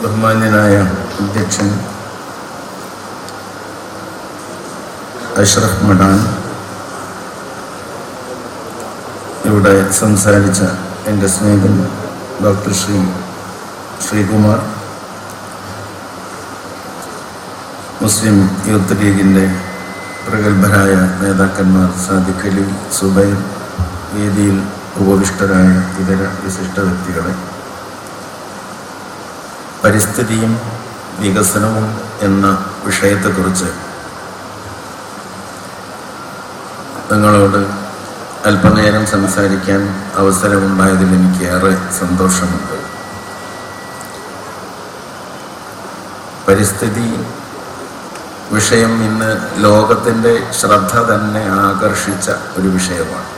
ബഹുമാന്യനായ അധ്യക്ഷൻ അഷ്റഫ് മടാൻ, ഇവിടെ സംസാരിച്ച എൻ്റെ സ്നേഹിതൻ ഡോക്ടർ ശ്രീകുമാർ, മുസ്ലിം യൂത്ത് ലീഗിൻ്റെ പ്രഗത്ഭരായ നേതാക്കന്മാർ സാദിഖ് അലി, സുബൈർ, വേദിയിൽ ഉപവിഷ്ടരായ ഇതര വിശിഷ്ട വ്യക്തികളെ, പരിസ്ഥിതിയും വികസനവും എന്ന വിഷയത്തെക്കുറിച്ച് നിങ്ങളോട് അല്പനേരം സംസാരിക്കാൻ അവസരമുണ്ടായതിൽ എനിക്ക് ഏറെ സന്തോഷമുണ്ട്. പരിസ്ഥിതി വിഷയം ഇന്ന് ലോകത്തിൻ്റെ ശ്രദ്ധ തന്നെ ആകർഷിച്ച ഒരു വിഷയമാണ്.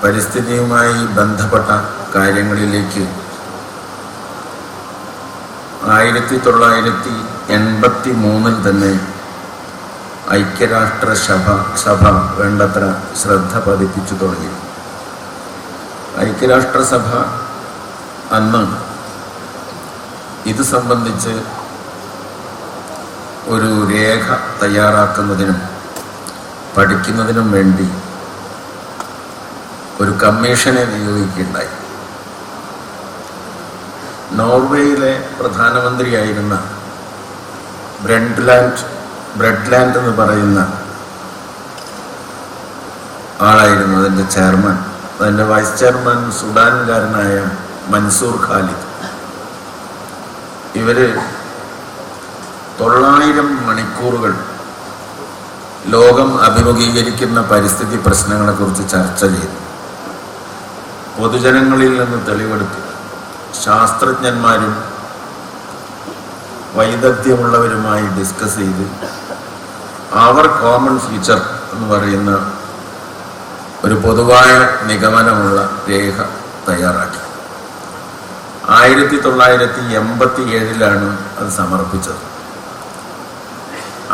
പരിസ്ഥിതിയുമായി ബന്ധപ്പെട്ട കാര്യങ്ങളിലേക്ക് 1983 തന്നെ ഐക്യരാഷ്ട്രസഭ വേണ്ടത്ര ശ്രദ്ധ പതിപ്പിച്ചു തുടങ്ങി. ഐക്യരാഷ്ട്രസഭ അന്ന് ഇത് സംബന്ധിച്ച് ഒരു രേഖ തയ്യാറാക്കുന്നതിനും പഠിക്കുന്നതിനും വേണ്ടി ഒരു കമ്മീഷനെ നിയോഗിക്കുകയുണ്ടായി. നോർവേയിലെ പ്രധാനമന്ത്രിയായിരുന്ന ബ്രെഡ്ലാൻഡ് എന്ന് പറയുന്ന ആളായിരുന്നു അതിൻ്റെ ചെയർമാൻ. അതിൻ്റെ വൈസ് ചെയർമാൻ സുഡാൻകാരനായ മൻസൂർ ഖാലിദ്. ഇവർ 900 മണിക്കൂറുകൾ ലോകം അഭിമുഖീകരിക്കുന്ന പരിസ്ഥിതി പ്രശ്നങ്ങളെക്കുറിച്ച് ചർച്ച ചെയ്തു. പൊതുജനങ്ങളിൽ നിന്ന് തെളിവെടുത്തു. ശാസ്ത്രജ്ഞന്മാരും വൈദഗ്ധ്യമുള്ളവരുമായി ഡിസ്കസ് ചെയ്ത് അവർ കോമൺ ഫ്യൂച്ചർ എന്ന് പറയുന്ന ഒരു പൊതുവായ നിഗമനമുള്ള രേഖ തയ്യാറാക്കി. 1987 അത് സമർപ്പിച്ചത്.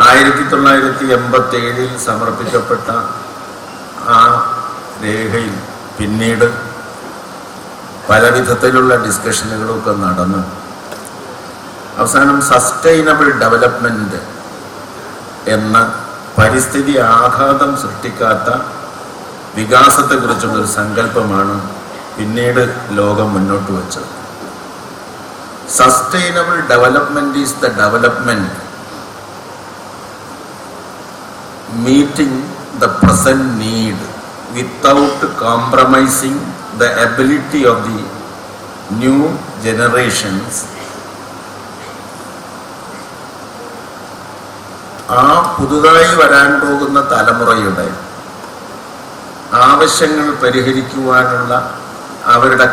1987 സമർപ്പിക്കപ്പെട്ട ആ രേഖയിൽ പിന്നീട് പല വിധത്തിലുള്ള ഡിസ്കഷനുകളൊക്കെ നടന്ന് അവസാനം സസ്റ്റൈനബിൾ ഡെവലപ്മെൻറ്റ് എന്ന പരിസ്ഥിതി ആഘാതം സൃഷ്ടിക്കാത്ത വികാസത്തെക്കുറിച്ചുള്ളൊരു സങ്കല്പമാണ് പിന്നീട് ലോകം മുന്നോട്ട് വച്ചത്. Sustainable development is the development meeting the present need without compromising the ability of the new generations. ആ പുതുതായി വരാൻ പോകുന്ന തലമുറയുടെ ആവശ്യങ്ങൾ പരിഹരിക്കുവാനുള്ള അവരുടെ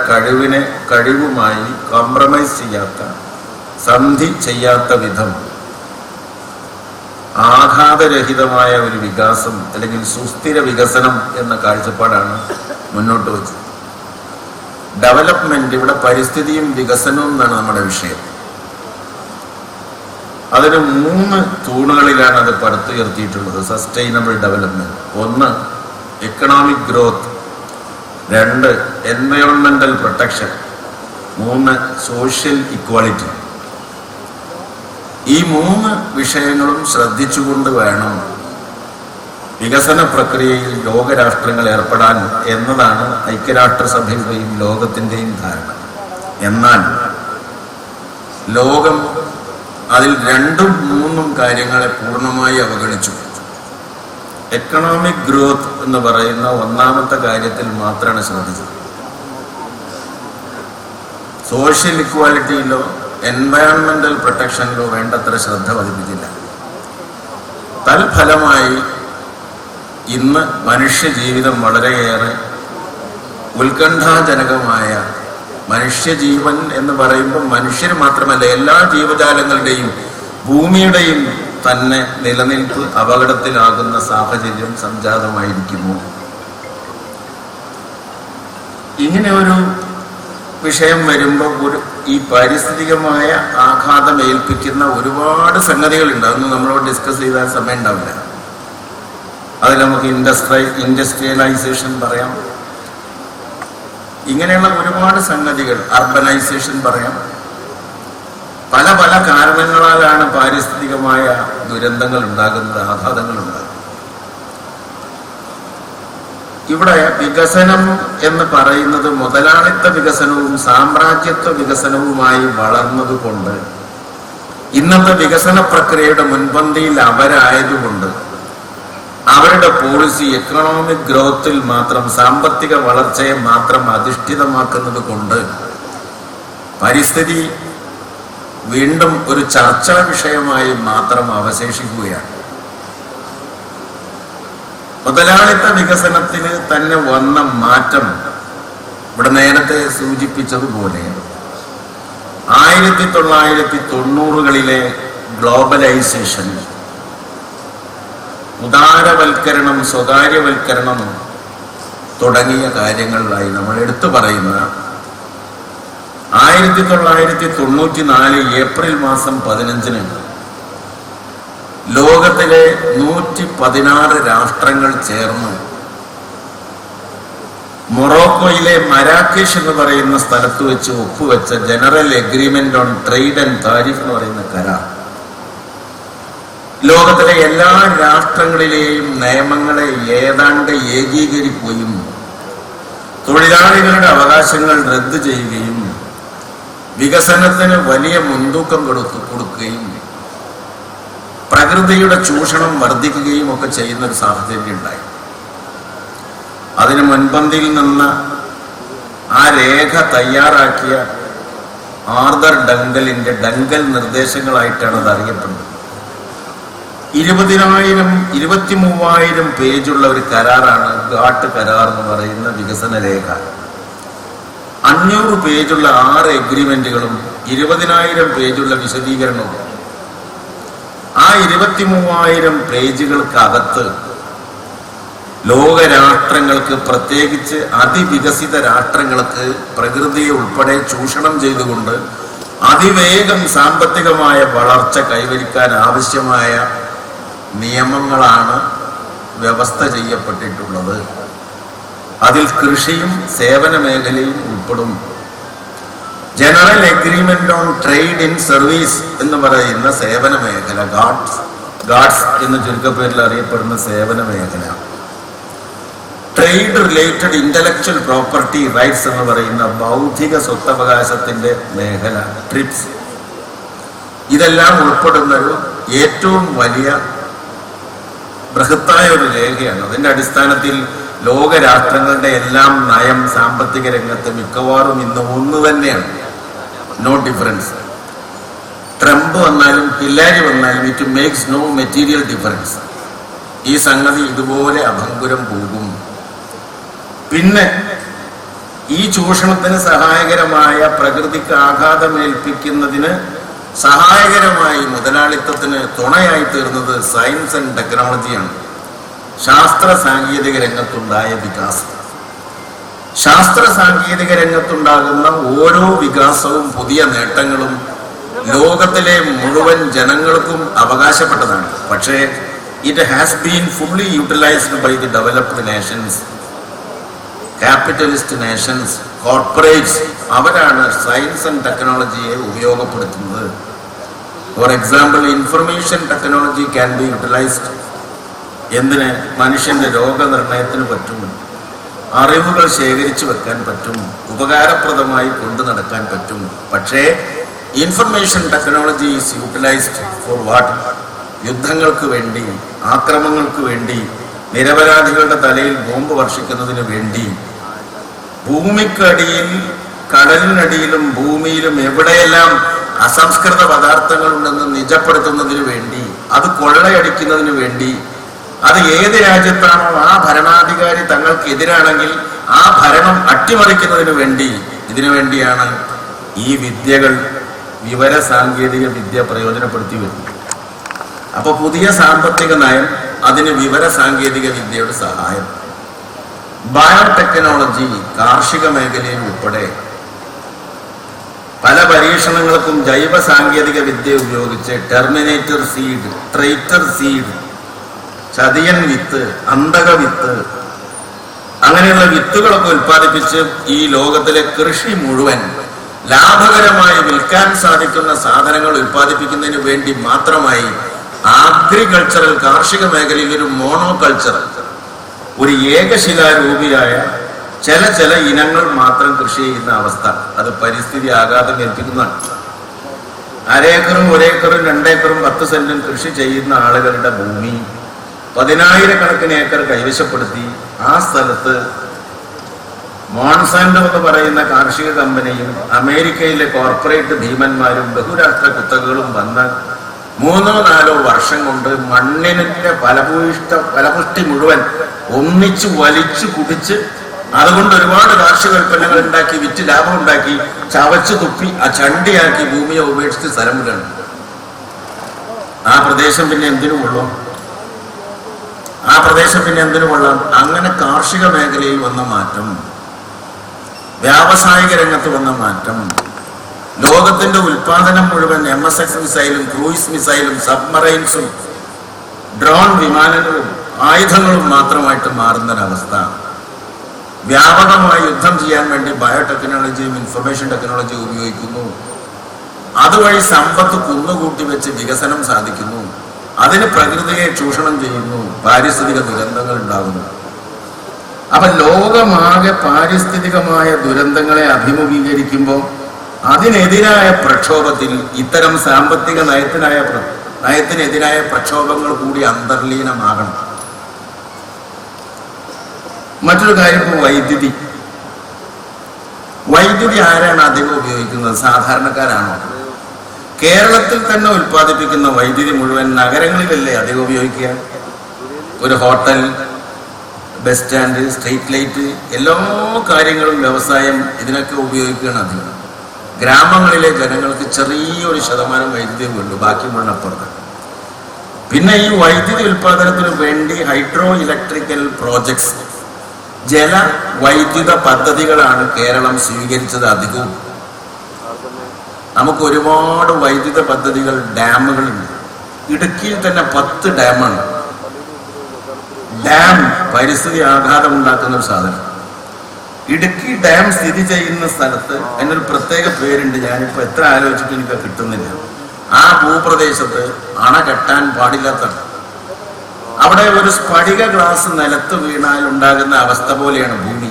കഴിവുമായി കോംപ്രമൈസ് ചെയ്യാത്ത, സന്ധി ചെയ്യാത്ത വിധം ആഘാതരഹിതമായ ഒരു വികാസം അല്ലെങ്കിൽ സുസ്ഥിര വികസനം എന്ന കാഴ്ചപ്പാടാണ് മുന്നോട്ട് വെച്ചത്. ഡെവലപ്മെന്റ് ഇവിടെ പരിസ്ഥിതിയും വികസനവും എന്നാണ് നമ്മുടെ വിഷയം. അതിന് 3 തൂണുകളിലാണ് അത് പടുത്തുയർത്തിയിട്ടുള്ളത്. സസ്റ്റൈനബിൾ ഡെവലപ്മെന്റ്, 1 എക്കണോമിക് ഗ്രോത്ത്, 2 എൻവയോൺമെന്റൽ പ്രൊട്ടക്ഷൻ, 3 സോഷ്യൽ ഇക്വാളിറ്റി. ഈ 3 വിഷയങ്ങളും ശ്രദ്ധിച്ചുകൊണ്ട് വേണം വികസന പ്രക്രിയയിൽ ലോകരാഷ്ട്രങ്ങൾ ഏർപ്പെടാൻ എന്നതാണ് ഐക്യരാഷ്ട്രസഭയുടെയും ലോകത്തിൻ്റെയും ധാരണ. എന്നാൽ ലോകം അതിൽ 2ഉം 3ഉം കാര്യങ്ങളെ പൂർണ്ണമായി അവഗണിച്ചു. എക്കണോമിക് ഗ്രോത്ത് എന്ന് പറയുന്ന 1ാമത്തെ കാര്യത്തിൽ മാത്രമാണ് ശ്രദ്ധിച്ചത്. സോഷ്യൽ ഇക്വാലിറ്റിയിലോ എൻവയോൺമെന്റൽ പ്രൊട്ടക്ഷനിലോ വേണ്ടത്ര ശ്രദ്ധ പതിപ്പിച്ചില്ല. തൽഫലമായി ഇന്ന് മനുഷ്യജീവിതം വളരെയേറെ ഉത്കണ്ഠാജനകമായ, മനുഷ്യജീവൻ എന്ന് പറയുമ്പോൾ മനുഷ്യർ മാത്രമല്ല എല്ലാ ജീവജാലങ്ങളുടെയും ഭൂമിയുടെയും തന്നെ നിലനിൽപ്പ് അപകടത്തിലാകുന്ന സാഹചര്യം സംജാതമായിരിക്കുന്നു. ഇങ്ങനെ ഒരു വിഷയം വരുമ്പോൾ ഈ പാരിസ്ഥിതികമായ ആഘാതം ഏൽപ്പിക്കുന്ന ഒരുപാട് സംഗതികളുണ്ട്. അതൊന്നും നമ്മളോട് ഡിസ്കസ് ചെയ്താൽ സമയം ഉണ്ടാവില്ല. അതിൽ നമുക്ക് ഇൻഡസ്ട്രിയലൈസേഷൻ പറയാം, ഇങ്ങനെയുള്ള ഒരുപാട് സംഗതികൾ, അർബനൈസേഷൻ പറയാം. പല പല കാരണങ്ങളാലാണ് പാരിസ്ഥിതികമായ ദുരന്തങ്ങൾ ഉണ്ടാകുന്നത്, ആഘാതങ്ങൾ ഉണ്ടാകുന്നത്. ഇവിടെ വികസനം എന്ന് പറയുന്നത് മുതലാളിത്ത വികസനവും സാമ്രാജ്യത്വ വികസനവുമായി വളർന്നതുകൊണ്ട്, ഇന്നത്തെ വികസന പ്രക്രിയയുടെ മുൻപന്തിയിൽ അവരായതുകൊണ്ട്, അവരുടെ പോളിസി എക്കണോമിക് ഗ്രോത്തിൽ മാത്രം, സാമ്പത്തിക വളർച്ചയെ മാത്രം അധിഷ്ഠിതമാക്കുന്നത് കൊണ്ട് പരിസ്ഥിതി വീണ്ടും ഒരു ചർച്ചാ വിഷയമായി മാത്രം അവശേഷിക്കുകയാണ്. മുതലാളിത്ത വികസനത്തിന് തന്നെ വന്ന മാറ്റം ഇവിടെ നേരത്തെ സൂചിപ്പിച്ചതുപോലെ 1990കളിലെ ഗ്ലോബലൈസേഷൻ, ഉദാരവൽക്കരണം, സ്വകാര്യവൽക്കരണം തുടങ്ങിയ കാര്യങ്ങളിലായി നമ്മൾ എടുത്തു പറയുന്ന 1994 ഏപ്രിൽ മാസം 15-ന് ലോകത്തിലെ 116 രാഷ്ട്രങ്ങൾ ചേർന്ന് മൊറോക്കോയിലെ മരാക്കേഷ് എന്ന് പറയുന്ന സ്ഥലത്ത് വെച്ച് ഒപ്പുവെച്ച general agreement on trade and tariff എന്ന് പറയുന്ന കരാർ ലോകത്തിലെ എല്ലാ രാഷ്ട്രങ്ങളിലെയും നിയമങ്ങളെ ഏതാണ്ട് ഏകീകരിക്കുകയും തൊഴിലാളികളുടെ അവകാശങ്ങൾ റദ്ദ് ചെയ്യുകയും വികസനത്തിന് വലിയ മുൻതൂക്കം കൊടുക്കുകയും പ്രകൃതിയുടെ ചൂഷണം വർദ്ധിക്കുകയും ഒക്കെ ചെയ്യുന്ന ഒരു സാഹചര്യം ഉണ്ടായി. അതിന് മുൻപന്തിയിൽ നിന്ന് ആ രേഖ തയ്യാറാക്കിയ ആർതർ ഡങ്കലിന്റെ ഡങ്കൽ നിർദ്ദേശങ്ങളായിട്ടാണ് അത് അറിയപ്പെടുന്നത്. 23,000 പേജുള്ള ഒരു കരാറാണ് ഗാട്ട് കരാർ എന്ന് പറയുന്ന വികസന രേഖ. 500 പേജുള്ള 6 എഗ്രിമെന്റുകളും 20,000 പേജുള്ള വിശദീകരണവും. ആ 23,000 പേജുകൾക്കകത്ത് ലോകരാഷ്ട്രങ്ങൾക്ക്, പ്രത്യേകിച്ച് അതിവികസിത രാഷ്ട്രങ്ങൾക്ക് പ്രകൃതിയെ ഉൾപ്പെടെ ചൂഷണം ചെയ്തുകൊണ്ട് അതിവേഗം സാമ്പത്തികമായ വളർച്ച കൈവരിക്കാൻ ആവശ്യമായ നിയമങ്ങളാണ് വ്യവസ്ഥ ചെയ്യപ്പെട്ടിട്ടുള്ളത്. അതിൽ കൃഷിയും സേവന മേഖലയും ഉൾപ്പെടും. General agreement on trade in service എന്ന് പറയുന്ന സേവന മേഖല, ഗാഡ്സ് എന്ന് ചുരുക്കപ്പേരിൽ അറിയപ്പെടുന്ന സേവന മേഖല, trade related intellectual property rights എന്ന് പറയുന്ന ബൗദ്ധിക സ്വത്തവകാശത്തിന്റെ മേഖല, ട്രിപ്സ്, ഇതെല്ലാം ഉൾപ്പെടുന്ന ഒരു ഏറ്റവും വലിയ ബൃഹത്തായ ഒരു രേഖയാണ്. അതിന്റെ അടിസ്ഥാനത്തിൽ ലോകരാഷ്ട്രങ്ങളുടെ എല്ലാം നയം സാമ്പത്തിക രംഗത്ത് മിക്കവാറും ഇന്ന് ഒന്ന് തന്നെയാണ്, നോ ഡിഫറൻസ്. ട്രംപ് വന്നാലും ഹില്ലാരി വന്നാലും it makes no material difference. ഈ സംഗതി ഇതുപോലെ അഭംഗുരം പോകും. പിന്നെ ഈ ചൂഷണത്തിന് സഹായകരമായ, പ്രകൃതിക്ക് ആഘാതമേൽപ്പിക്കുന്നതിന് സഹായകരമായി മുതലാളിത്തത്തിന് തുണയായി തീർന്നത് സയൻസ് ആൻഡ് ടെക്നോളജിയാണ്. ശാസ്ത്ര സാങ്കേതിക രംഗത്തുണ്ടായ വികാസം, ശാസ്ത്ര സാങ്കേതിക രംഗത്തുണ്ടാകുന്ന ഓരോ വികാസവും പുതിയ നേട്ടങ്ങളും ലോകത്തിലെ മുഴുവൻ ജനങ്ങൾക്കും അവകാശപ്പെട്ടതാണ്. പക്ഷേ it has been fully utilised by the developed nations, capitalist nations, corporates. അവരാണ് സയൻസ് ആൻഡ് ടെക്നോളജിയെ ഉപയോഗപ്പെടുത്തുന്നത്. For example, information technology can be utilised. എന്തിന്? മനുഷ്യന്റെ രോഗനിർണയത്തിന് പറ്റും, അറിവുകൾ ശേഖരിച്ചു വെക്കാൻ പറ്റും, ഉപകാരപ്രദമായി കൊണ്ടു നടക്കാൻ പറ്റും. പക്ഷേ information technology is utilised for what? യുദ്ധങ്ങൾക്ക് വേണ്ടി, ആക്രമണങ്ങൾക്ക് വേണ്ടി, നിരപരാധികളുടെ തലയിൽ ബോംബ് വർഷിക്കുന്നതിന് വേണ്ടി, ഭൂമിക്കടിയിൽ, കടലിനടിയിലും ഭൂമിയിലും എവിടെയെല്ലാം അസംസ്കൃത പദാർത്ഥങ്ങൾ ഉണ്ടെന്ന് നിജപ്പെടുത്തുന്നതിന് വേണ്ടി, അത് കൊള്ളയടിക്കുന്നതിന് വേണ്ടി, അത് ഏത് രാജ്യത്താണോ ആ ഭരണാധികാരി തങ്ങൾക്ക് എതിരാണെങ്കിൽ ആ ഭരണം അട്ടിമറിക്കുന്നതിന് വേണ്ടി, ഇതിനു വേണ്ടിയാണ് ഈ വിദ്യകൾ, വിവര സാങ്കേതിക വിദ്യ പ്രയോജനപ്പെടുത്തി വരുന്നത്. അപ്പൊ പുതിയ സാമ്പത്തിക നയം, അതിന് വിവര സാങ്കേതിക വിദ്യയുടെ സഹായം. ബയോടെക്നോളജി, കാർഷിക മേഖലയിൽ ഉൾപ്പെടെ പല പരീക്ഷണങ്ങൾക്കും ജൈവ സാങ്കേതിക വിദ്യ ഉപയോഗിച്ച് ടെർമിനേറ്റർ സീഡ്, ട്രൈറ്റർ സീഡ്, ചതിയൻ വിത്ത്, അന്തക വിത്ത്, അങ്ങനെയുള്ള വിത്തുകളൊക്കെ ഉൽപ്പാദിപ്പിച്ച് ഈ ലോകത്തിലെ കൃഷി മുഴുവൻ ലാഭകരമായി വിൽക്കാൻ സാധിക്കുന്ന സാധനങ്ങൾ ഉൽപ്പാദിപ്പിക്കുന്നതിന് വേണ്ടി മാത്രമായി അഗ്രികൾച്ചറൽ കാർഷിക മേഖലയിൽ ഒരു മോണോകൾച്ചർ, ഒരു ഏകശിലാരൂപിയായ ചില ഇനങ്ങൾ മാത്രം കൃഷി ചെയ്യുന്ന അവസ്ഥ, അത് പരിസ്ഥിതി ആഘാതം ഏൽപ്പിക്കുന്നതാണ്. അരേക്കറും 1 ഏക്കറും 2 ഏക്കറും 10 സെന്റും കൃഷി ചെയ്യുന്ന ആളുകളുടെ ഭൂമി 10,000-കണക്കിന് ഏക്കർ കൈവശപ്പെടുത്തി ആ സ്ഥലത്ത് മോൺസാൻഡോ എന്ന് പറയുന്ന കാർഷിക കമ്പനിയും അമേരിക്കയിലെ കോർപ്പറേറ്റ് ഭീമന്മാരും ബഹുരാഷ്ട്ര കുത്തകകളും വന്ന് 3-4 വർഷം കൊണ്ട് മണ്ണിന്റെ ഫലപുഷ്ടി മുഴുവൻ ഒന്നിച്ച് വലിച്ചു കുടിച്ച് അതുകൊണ്ട് ഒരുപാട് കാർഷിക ഉൽപ്പന്നങ്ങൾ ഉണ്ടാക്കി വിറ്റ് ലാഭം ഉണ്ടാക്കി ചവച്ചു തുപ്പി ആ ചണ്ടിയാക്കി ഭൂമിയെ ഉപേക്ഷിച്ച് സ്ഥലം വിടണം. ആ പ്രദേശം പിന്നെ എന്തിനു കൊള്ളും? അങ്ങനെ കാർഷിക മേഖലയിൽ വന്ന മാറ്റം, വ്യാവസായിക രംഗത്ത് വന്ന മാറ്റം, ലോകത്തിന്റെ ഉൽപാദനം മുഴുവൻ MSX മിസൈലും ക്രൂയിസ് മിസൈലും സബ്മറൈൻസും ഡ്രോൺ വിമാനങ്ങളും ആയുധങ്ങളും മാത്രമായിട്ട് മാറുന്നൊരവസ്ഥ. വ്യാപകമായി യുദ്ധം ചെയ്യാൻ വേണ്ടി ബയോടെക്നോളജിയും ഇൻഫർമേഷൻ ടെക്നോളജിയും ഉപയോഗിക്കുന്നു. അതുവഴി സമ്പത്ത് കുന്നുകൂട്ടി വെച്ച് വികസനം സാധിക്കുന്നു. അതിന് പ്രകൃതിയെ ചൂഷണം ചെയ്യുന്നു. പാരിസ്ഥിതിക ദുരന്തങ്ങൾ ഉണ്ടാകുന്നു. അപ്പൊ ലോകമാകെ പാരിസ്ഥിതികമായ ദുരന്തങ്ങളെ അഭിമുഖീകരിക്കുമ്പോൾ അതിനെതിരായ പ്രക്ഷോഭത്തിൽ ഇത്തരം സാമ്പത്തിക നയത്തിനെതിരായ പ്രക്ഷോഭങ്ങൾ കൂടി അന്തർലീനമാകണം. മറ്റൊരു കാര്യം, വൈദ്യുതി ആരാണ് അധികം ഉപയോഗിക്കുന്നത്? സാധാരണക്കാരാണോ? കേരളത്തിൽ തന്നെ ഉൽപ്പാദിപ്പിക്കുന്ന വൈദ്യുതി മുഴുവൻ നഗരങ്ങളിലല്ലേ അധികം ഉപയോഗിക്കുക? ഒരു hotel, bus stand, street light, എല്ലാ കാര്യങ്ങളും വ്യവസായം ഇതിനൊക്കെ ഉപയോഗിക്കുകയാണ് അധികം. ഗ്രാമങ്ങളിലെ ജനങ്ങൾക്ക് ചെറിയൊരു ശതമാനം വൈദ്യുതി വേണ്ടു, ബാക്കി മുഴുവൻ അപ്പുറത്ത്. പിന്നെ ഈ വൈദ്യുതി ഉൽപാദനത്തിന് വേണ്ടി ഹൈഡ്രോ ഇലക്ട്രിക്കൽ പ്രോജക്ട്സ്, ജല വൈദ്യുത പദ്ധതികളാണ് കേരളം സ്വീകരിച്ചത് അധികവും. നമുക്ക് ഒരുപാട് വൈദ്യുത പദ്ധതികൾ, ഡാമുകളുണ്ട്. ഇടുക്കിയിൽ തന്നെ 10 ഡാമാണ്. ഡാം പരിസ്ഥിതി ആഘാതം ഉണ്ടാക്കുന്ന ഒരു സാധനം. ഇടുക്കി ഡാം സ്ഥിതി ചെയ്യുന്ന സ്ഥലത്ത് അതിനൊരു പ്രത്യേക പേരുണ്ട്. ഞാനിപ്പോൾ എത്ര ആലോചിച്ചിട്ട് എനിക്ക് കിട്ടുന്നില്ല. ആ ഭൂപ്രദേശത്ത് അണ കെട്ടാൻ പാടില്ലാത്ത, അവിടെ ഒരു സ്ഫടിക ഗ്ലാസ് നിലത്ത് വീണാൽ ഉണ്ടാകുന്ന അവസ്ഥ പോലെയാണ് ഭൂമി.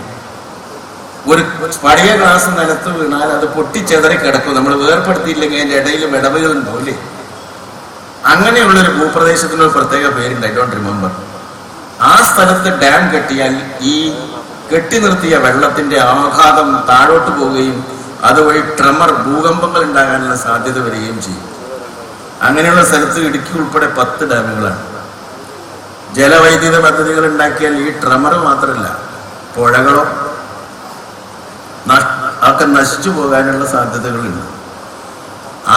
ഒരു സ്ഫടിക ഗ്ലാസ് നിലത്ത് വീണാൽ അത് പൊട്ടിച്ചെതറി കിടക്കും. നമ്മൾ വേർപ്പെടുത്തിയില്ലെങ്കിൽ അതിന്റെ ഇടയിൽ വിടവുകളും പോലെ. അങ്ങനെയുള്ളൊരു ഭൂപ്രദേശത്തിനൊരു പ്രത്യേക പേരുണ്ട്, ഐ ഡോണ്ട് റിമെമ്പർ. ആ സ്ഥലത്ത് ഡാം കെട്ടിയാൽ ഈ കെട്ടി നിർത്തിയ വെള്ളത്തിന്റെ ആഘാതം താഴോട്ട് പോവുകയും അതുവഴി ട്രെമർ, ഭൂകമ്പങ്ങൾ ഉണ്ടാകാനുള്ള സാധ്യത വരികയും ചെയ്യും. അങ്ങനെയുള്ള സ്ഥലത്ത് ഇടുക്കി ഉൾപ്പെടെ 10 ഡാമുകളാണ്. ജലവൈദ്യുത പദ്ധതികൾ ഉണ്ടാക്കിയാൽ ഈ ട്രെമർ മാത്രമല്ല, പുഴകളോ ഒക്കെ നശിച്ചു പോകാനുള്ള സാധ്യതകളുണ്ട്.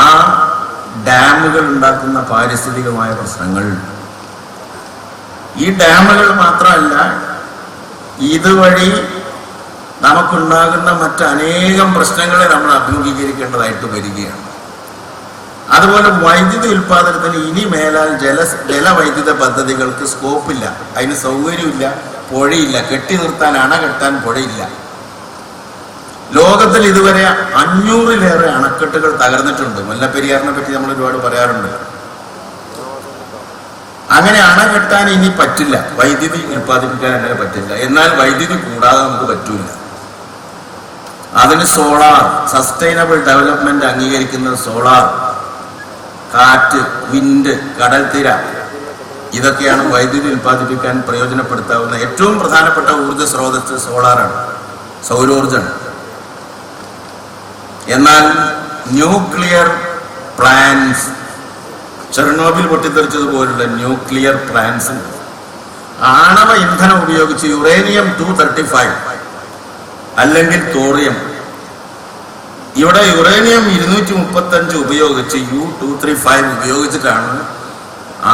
ആ ഡാമുകൾ ഉണ്ടാക്കുന്ന പാരിസ്ഥിതികമായ പ്രശ്നങ്ങൾ, ഈ ഡാമുകൾ മാത്രമല്ല, ഇതുവഴി നമുക്കുണ്ടാകുന്ന മറ്റനേകം പ്രശ്നങ്ങളെ നമ്മൾ അഭിമുഖീകരിക്കേണ്ടതായിട്ട് വരികയാണ്. അതുപോലെ വൈദ്യുതി ഉൽപാദനത്തിന് ഇനി മേലാൽ ജലവൈദ്യുത പദ്ധതികൾക്ക് സ്കോപ്പില്ല, അതിന് സൗകര്യമില്ല, പുഴയില്ല, കെട്ടി നിർത്താൻ, അണ കെട്ടാൻ പുഴയില്ല. ലോകത്തിൽ ഇതുവരെ 500-ലേറെ അണക്കെട്ടുകൾ തകർന്നിട്ടുണ്ട്. മുല്ലപ്പെരിയാറിനെ പറ്റി നമ്മൾ ഒരുപാട് പറയാറുണ്ട്. അങ്ങനെ അണ കെട്ടാൻ ഇനി പറ്റില്ല, വൈദ്യുതി ഉൽപ്പാദിപ്പിക്കാൻ അങ്ങനെ പറ്റില്ല. എന്നാൽ വൈദ്യുതി കൂടാതെ നമുക്ക് പറ്റൂല. അതിന് സോളാർ, സസ്റ്റൈനബിൾ ഡെവലപ്മെന്റ് അംഗീകരിക്കുന്ന സോളാർ, കാറ്റ്, വിൻഡ്, കടൽത്തീര, ഇതൊക്കെയാണ് വൈദ്യുതി ഉൽപ്പാദിപ്പിക്കാൻ പ്രയോജനപ്പെടുത്താവുന്ന ഏറ്റവും പ്രധാനപ്പെട്ട ഊർജ്ജ സ്രോതസ്. സോളാറാണ്, സൗരോർജ്ജമാണ്. എന്നാൽ ന്യൂക്ലിയർ പ്ലാന്റ്സ്, ചെർണോബിൽ പൊട്ടിത്തെറിച്ചതുപോലുള്ള ന്യൂക്ലിയർ പ്ലാന്റ്സ്, ആണവ ഇന്ധനം ഉപയോഗിച്ച് യുറേനിയം 235 അല്ലെങ്കിൽ തോറിയം, ഇവിടെ യുറേനിയം 235 ഉപയോഗിച്ച് U-235 ഉപയോഗിച്ചിട്ടാണ്,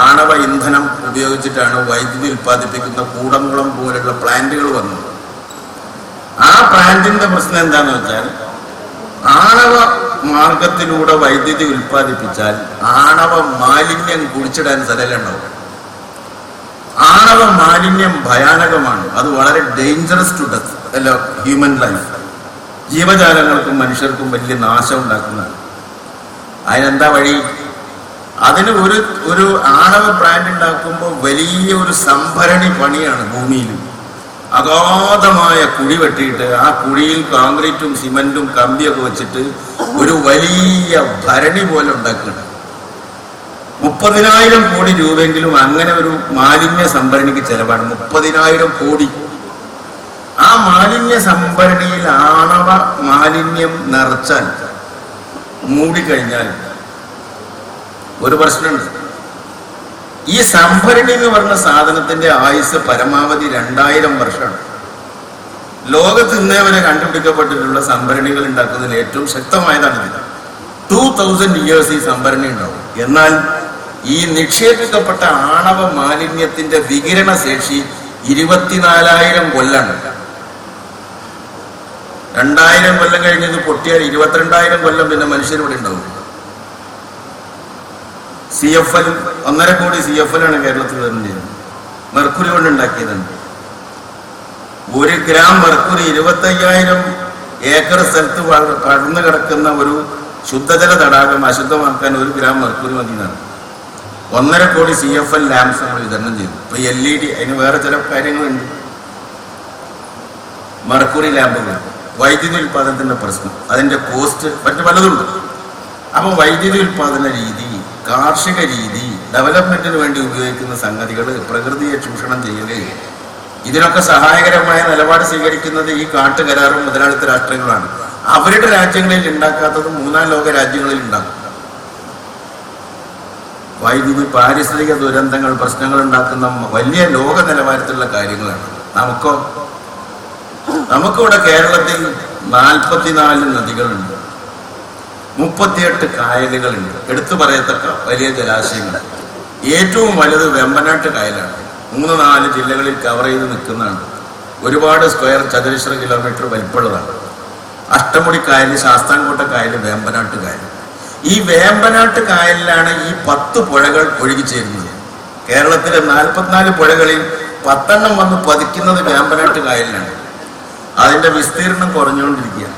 ആണവ ഇന്ധനം ഉപയോഗിച്ചിട്ടാണ് വൈദ്യുതി ഉൽപ്പാദിപ്പിക്കുന്ന കൂടംകുളം പോലുള്ള പ്ലാന്റുകൾ വന്നത്. ആ പ്ലാന്റിന്റെ പ്രശ്നം എന്താണെന്ന് വെച്ചാൽ, ആണവ മാർഗത്തിലൂടെ വൈദ്യുതി ഉൽപ്പാദിപ്പിച്ചാൽ ആണവ മാലിന്യം കുടിച്ചിടാൻ സ്ഥലമുണ്ടാവും. ആണവ മാലിന്യം ഭയാനകമാണ്. അത് വളരെ ഡേഞ്ചറസ് ടു ഡെത്ത് അല്ല ഹ്യൂമൻ ലൈഫ്. ജീവജാലങ്ങൾക്കും മനുഷ്യർക്കും വലിയ നാശം ഉണ്ടാക്കുന്നതാണ്. അതിനെന്താ വഴി? അതിന് ഒരു ആണവ പ്ലാന്റ് ഉണ്ടാക്കുമ്പോൾ വലിയ ഒരു സംഭരണി പണിയാണ്. ഭൂമിയിൽ അഗാധമായ കുഴി വെട്ടിയിട്ട് ആ കുഴിയിൽ കോൺക്രീറ്റും സിമന്റും കമ്പിയൊക്കെ വെച്ചിട്ട് ഒരു വലിയ ഭരണി പോലെ ഉണ്ടാക്കുകയാണ്. 30,000 കോടി രൂപയെങ്കിലും അങ്ങനെ ഒരു മാലിന്യ സംഭരണിക്ക് ചെലവാണ്. 30,000 കോടി. ആ മാലിന്യ സംഭരണിയിൽ ആണവ മാലിന്യം നിറച്ചാൽ, മൂടിക്കഴിഞ്ഞാൽ ഒരു പ്രശ്നമുണ്ട്. ഈ സംഭരണി എന്ന് പറഞ്ഞ സാധനത്തിന്റെ ആയുസ് പരമാവധി 2000 വർഷമാണ്. ലോകത്ത് ഇന്നേ വരെ കണ്ടുപിടിക്കപ്പെട്ടിട്ടുള്ള സംഭരണികൾ ഉണ്ടാക്കുന്നതിൽ ഏറ്റവും ശക്തമായതാണ് ഇത്. 2000 years ഈ സംഭരണി ഉണ്ടാവും. എന്നാൽ ഈ നിക്ഷേപിക്കപ്പെട്ട ആണവ മാലിന്യത്തിന്റെ വികിരണ ശേഷി 24,000 കൊല്ലാണ്. 2000 കൊല്ലം കഴിഞ്ഞത് പൊട്ടിയാൽ 22,000 കൊല്ലം പിന്നെ മനുഷ്യരിവിടെ ഉണ്ടാവും. CFL 1.5 കോടി CFL ആണ് കേരളത്തിൽ വരുന്നത്. മെർക്കുറി കൊണ്ട് ഉണ്ടാക്കിയതാണ്. 1 ഗ്രാം മെർക്കുറി 25,000 ഏക്കർ സ്ഥലത്ത് പടർന്നു കിടക്കുന്ന ഒരു ശുദ്ധജല തടാകം അശുദ്ധമാക്കാൻ 1 ഗ്രാം മെർക്കുറി മതിയാണ്. 1.5 കോടി CFL ലാംപ്സ് നമ്മൾ വിതരണം ചെയ്തു. ഇപ്പൊ LED, അതിന് വേറെ ചില കാര്യങ്ങളുണ്ട്. മെർക്കുറി ലാമ്പുകൾ, വൈദ്യുതി ഉൽപാദനത്തിന്റെ പ്രശ്നം, അതിന്റെ കോസ്റ്റ്, മറ്റു പലതുണ്ട്. അപ്പൊ വൈദ്യുതി ഉൽപാദന രീതി, കാർഷിക രീതി, ഡെവലപ്മെന്റിന് വേണ്ടി ഉപയോഗിക്കുന്ന സംഗതികൾ, പ്രകൃതിയെ ചൂഷണം ചെയ്യല്, ഇതിനൊക്കെ സഹായകരമായ നിലപാട് സ്വീകരിക്കുന്നത് ഈ കാട്ടുകരാറും മുതലാളിത്ത രാഷ്ട്രങ്ങളാണ്. അവരുടെ രാജ്യങ്ങളിൽ ഉണ്ടാക്കാത്തത് 3-ാം ലോക രാജ്യങ്ങളിൽ ഉണ്ടാക്കും. വൈദ്യുതി, പാരിസ്ഥിതിക ദുരന്തങ്ങൾ, പ്രശ്നങ്ങൾ ഉണ്ടാക്കുന്ന വലിയ ലോക നിലവാരത്തിലുള്ള കാര്യങ്ങളാണ്. നമുക്കിവിടെ കേരളത്തിൽ 44 നദികളുണ്ട്, 38 കായലുകളുണ്ട്, എടുത്തു പറയത്തക്ക വലിയ ജലാശയങ്ങൾ. ഏറ്റവും വലുത് വെമ്പനാട്ട് കായലാണ്. 3-4 ജില്ലകളിൽ കവർ ചെയ്ത് നിൽക്കുന്നതാണ്. ഒരുപാട് സ്ക്വയർ ചതുരശ്ര കിലോമീറ്റർ വലിപ്പമുള്ളതാണ്. അഷ്ടമുടി കായൽ, ശാസ്താംകോട്ട കായൽ, വേമ്പനാട്ട് കായൽ. ഈ വേമ്പനാട്ട് കായലിലാണ് ഈ 10 പുഴകൾ ഒഴുകിച്ചേരുന്നത്. കേരളത്തിലെ 44 പുഴകളിൽ 10 വന്ന് പതിക്കുന്നത് വേമ്പനാട്ട് കായലിലാണ്. അതിന്റെ വിസ്തീർണം കുറഞ്ഞുകൊണ്ടിരിക്കുകയാണ്.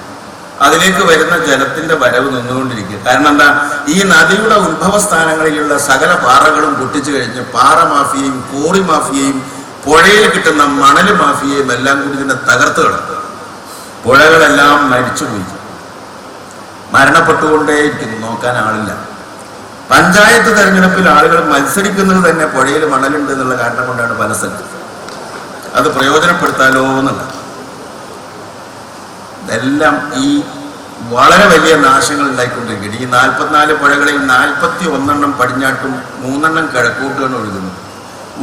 അതിലേക്ക് വരുന്ന ജലത്തിന്റെ വരവ് നിന്നുകൊണ്ടിരിക്കുക. കാരണം എന്താ? ഈ നദിയുടെ ഉത്ഭവസ്ഥാനങ്ങളിലുള്ള സകല പാറകളും പൊട്ടിച്ചു കഴിഞ്ഞ് പാറ മാഫിയയും കോറി മാഫിയയും പുഴയിൽ കിട്ടുന്ന മണൽ മാഫിയയും എല്ലാം കൂടി ഇതിനെ തകർത്ത് കിടക്കും. പുഴകളെല്ലാം മരിച്ചുപോയി, മരണപ്പെട്ടുകൊണ്ടേയിരിക്കുന്നു. നോക്കാൻ ആളില്ല. പഞ്ചായത്ത് തെരഞ്ഞെടുപ്പിൽ ആളുകൾ മത്സരിക്കുന്നത് തന്നെ പുഴയിൽ മണലുണ്ട് എന്നുള്ള കാരണം കൊണ്ടാണ് പല സ്ഥലത്തും. അത് പ്രയോജനപ്പെടുത്താലോ എന്നുള്ള ഇതെല്ലാം ഈ വളരെ വലിയ നാശങ്ങൾ ഉണ്ടായിക്കൊണ്ടിരിക്കുകയാണ്. ഈ 44 പുഴകളിൽ 41 പടിഞ്ഞാട്ടും 3 കിഴക്കോട്ടുമാണ് ഒഴുകുന്നത്.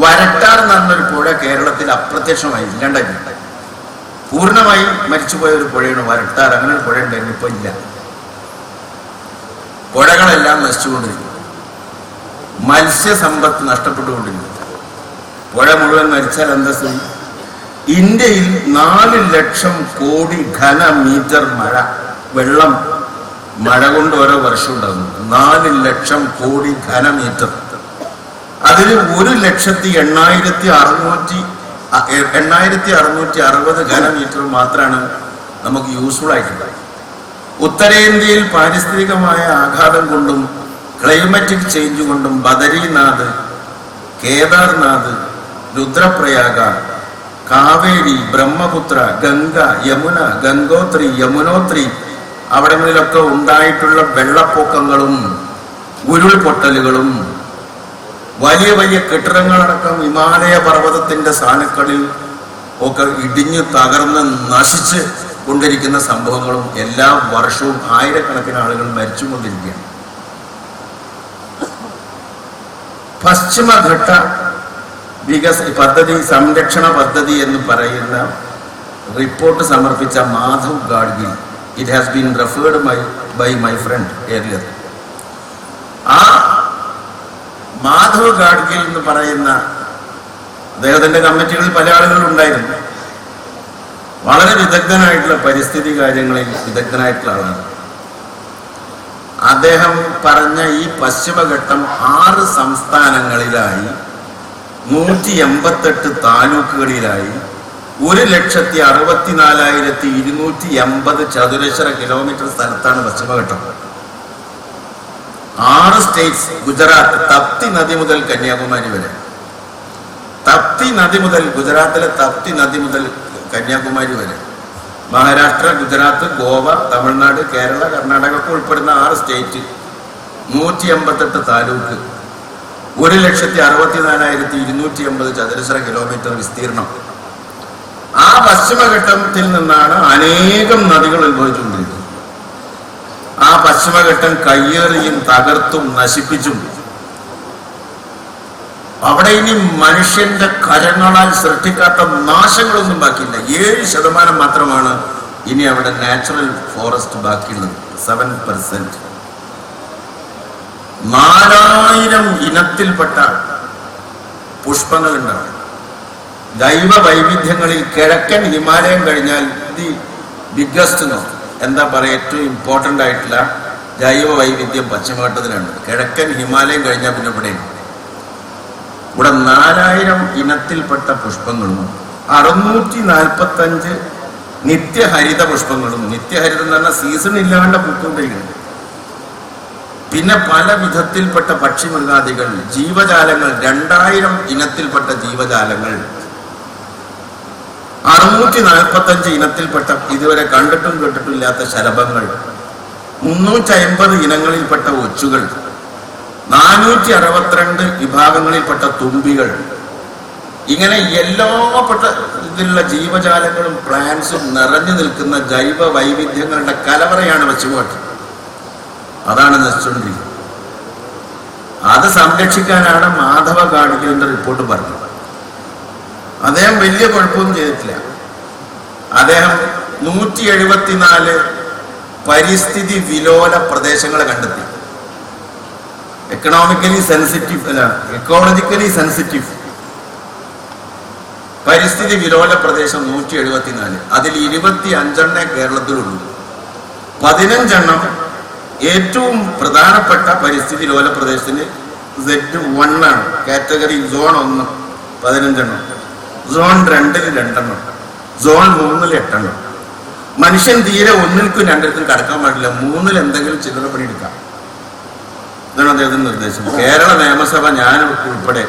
വരട്ടാർ എന്ന് പറഞ്ഞൊരു പുഴ കേരളത്തിൽ അപ്രത്യക്ഷമായി, ഇല്ലാണ്ടായി. പൂർണ്ണമായി മരിച്ചുപോയ ഒരു പുഴയാണ് വരട്ടാർ. അങ്ങനെ ഒരു പുഴ ഉണ്ടായിരുന്നു, ഇപ്പൊ ഇല്ല. പുഴകളെല്ലാം നശിച്ചുകൊണ്ടിരിക്കുന്നു. മത്സ്യസമ്പത്ത് നഷ്ടപ്പെട്ടുകൊണ്ടിരിക്കുന്നു. പുഴ മുഴുവൻ മരിച്ചാൽ എന്താ സ്ഥിതി? ഇന്ത്യയിൽ 4 ലക്ഷം കോടി ഘനമീറ്റർ വെള്ളം മഴ കൊണ്ട് ഓരോ വർഷം ഉണ്ടാകുന്നു. 4 ലക്ഷം കോടി ഘനമീറ്റർ. അതിൽ 1,08,660 ഘനമീറ്റർ മാത്രമാണ് നമുക്ക് യൂസ്ഫുൾ ആയിട്ടുള്ളത്. ഉത്തരേന്ത്യയിൽ പാരിസ്ഥിതികമായ ആഘാതം കൊണ്ടും ക്ലൈമറ്റിക് ചേഞ്ച് കൊണ്ടും ബദരീനാഥ്, കേദാർനാഥ്, രുദ്രപ്രയാഗ, കാവേരി, ബ്രഹ്മപുത്ര, ഗംഗ, യമുന, ഗംഗോത്രി, യമുനോത്രി അവിടങ്ങളിലൊക്കെ ഉണ്ടായിട്ടുള്ള വെള്ളപ്പൊക്കങ്ങളും ഉരുൾപൊട്ടലുകളും വലിയ വലിയ കെട്ടിടങ്ങളടക്കം ഹിമാലയ പർവ്വതത്തിന്റെ സാനുക്കളിൽ ഒക്കെ ഇടിഞ്ഞു തകർന്ന് നശിച്ച് കൊണ്ടിരിക്കുന്ന സംഭവങ്ങളും എല്ലാ വർഷവും ആയിരക്കണക്കിന് ആളുകൾ മരിച്ചുകൊണ്ടിരിക്കുകയാണ്. പശ്ചിമഘട്ട പദ്ധതി, സംരക്ഷണ പദ്ധതി എന്ന് പറയുന്ന റിപ്പോർട്ട് സമർപ്പിച്ച Madhav Gadgil, it has been referred by my friend earlier. ആ മാധവ് ഗാഡ്ഗിൽ എന്ന് പറയുന്ന അദ്ദേഹത്തിന്റെ കമ്മിറ്റികളിൽ പല ആളുകളും ഉണ്ടായിരുന്നു. വളരെ വിദഗ്ധനായിട്ടുള്ള പരിസ്ഥിതി കാര്യങ്ങളിൽ വിദഗ്ധനായിട്ടുള്ള ആളാണ്. അദ്ദേഹം പറഞ്ഞ ഈ പശ്ചിമഘട്ടം 6 സംസ്ഥാനങ്ങളിലായി 188 താലൂക്കുകളിലായി 1,64,280 ചതുരശ്ര കിലോമീറ്റർ സ്ഥലത്താണ് പശ്ചിമഘട്ടം. 6 സ്റ്റേറ്റ്സ്, ഗുജറാത്ത് തപ്തി നദി മുതൽ കന്യാകുമാരി വരെ, ഗുജറാത്തിലെ തപ്തി നദി മുതൽ കന്യാകുമാരി വരെ, മഹാരാഷ്ട്ര, ഗുജറാത്ത്, ഗോവ, തമിഴ്നാട്, കേരള, കർണാടക ഒക്കെ ഉൾപ്പെടുന്ന 6 സ്റ്റേറ്റ്, 188 താലൂക്ക്, 1,64,280 ചതുരശ്ര കിലോമീറ്റർ വിസ്തീർണം. ആ പശ്ചിമഘട്ടത്തിൽ നിന്നാണ് അനേകം നദികൾ ഉത്ഭവിച്ചുകൊണ്ടിരിക്കുന്നത്. ആ പശ്ചിമഘട്ടം കയ്യേറിയും തകർത്തും നശിപ്പിച്ചും അവിടെ ഇനി മനുഷ്യന്റെ കരങ്ങളാൽ സൃഷ്ടിക്കാത്ത നാശങ്ങളൊന്നും ബാക്കിയില്ല. 7% മാത്രമാണ് ഇനി അവിടെ നാച്ചുറൽ ഫോറസ്റ്റ് ബാക്കിയുള്ളത്. 7%. 4000 ഇനത്തിൽപ്പെട്ട പുഷ്പങ്ങൾ ഉണ്ടാവും. ജൈവ വൈവിധ്യങ്ങളിൽ കിഴക്കൻ ഹിമാലയം കഴിഞ്ഞാൽ ദി ബിഗ്ഗസ്റ്റ് എന്താ പറയുക, ഏറ്റവും ഇമ്പോർട്ടൻ്റ് ആയിട്ടുള്ള ജൈവ വൈവിധ്യം പശ്ചിമഘട്ടത്തിലാണ്. കിഴക്കൻ ഹിമാലയം കഴിഞ്ഞാൽ പിന്നെ ഇവിടെ 4000 ഇനത്തിൽപ്പെട്ട പുഷ്പങ്ങളും 645 നിത്യഹരിത പുഷ്പങ്ങളും. നിത്യഹരിതം എന്ന് പറഞ്ഞാൽ സീസൺ ഇല്ലാണ്ട് പൂക്കൊണ്ടിരിക്കുന്നത്. പിന്നെ പല വിധത്തിൽപ്പെട്ട പക്ഷിമൃഗാദികൾ, ജീവജാലങ്ങൾ, 2000 ഇനത്തിൽപ്പെട്ട ജീവജാലങ്ങൾ, 645 ഇനത്തിൽപ്പെട്ട ഇതുവരെ കണ്ടിട്ടും കേട്ടിട്ടും ഇല്ലാത്ത ശലഭങ്ങൾ, 350 ഇനങ്ങളിൽപ്പെട്ട ഒച്ചുകൾ, 462 വിഭാഗങ്ങളിൽപ്പെട്ട തുമ്പികൾ, ഇങ്ങനെ എല്ലാപ്പെട്ട ഇതിലുള്ള ജീവജാലങ്ങളും പ്ലാന്റ്സും നിറഞ്ഞു നിൽക്കുന്ന ജൈവ വൈവിധ്യങ്ങളുടെ കലവറയാണ് പശ്ചിമഘട്ടം. അതാണ് നശിച്ചുകൊണ്ടിരിക്കുന്നത്. അത് സംരക്ഷിക്കാനാണ് മാധവ ഗാഡ്ഗിലിന്റെ റിപ്പോർട്ട് പറഞ്ഞത്. അദ്ദേഹം വലിയ കുഴപ്പമൊന്നും ചെയ്തിട്ടില്ല. അദ്ദേഹം 174 പരിസ്ഥിതി വിലോല പ്രദേശങ്ങളെ കണ്ടെത്തി. എക്കണോമിക്കലി സെൻസിറ്റീവ് അല്ല, എക്കോളജിക്കലി സെൻസിറ്റീവ് പരിസ്ഥിതി വിലോല പ്രദേശം 174. അതിൽ 25 കേരളത്തിലുള്ളൂ. 15 ഏറ്റവും പ്രധാനപ്പെട്ട പരിസ്ഥിതി ലോല പ്രദേശത്തിന് Z1 ആണ്, കാറ്റഗറി സോൺ 1 15, സോൺ 2 2, സോൺ 3 8. മനുഷ്യൻ തീരെ 1ൽക്കും 2ൽക്കും കടക്കാൻ പാടില്ല, 3ൽ എന്തെങ്കിലും ചില്ലറ പണി എടുക്കാം. ഇതാണ് അദ്ദേഹത്തിന്റെ നിർദ്ദേശം. കേരള നിയമസഭ ഞാൻ ഉൾപ്പെടെ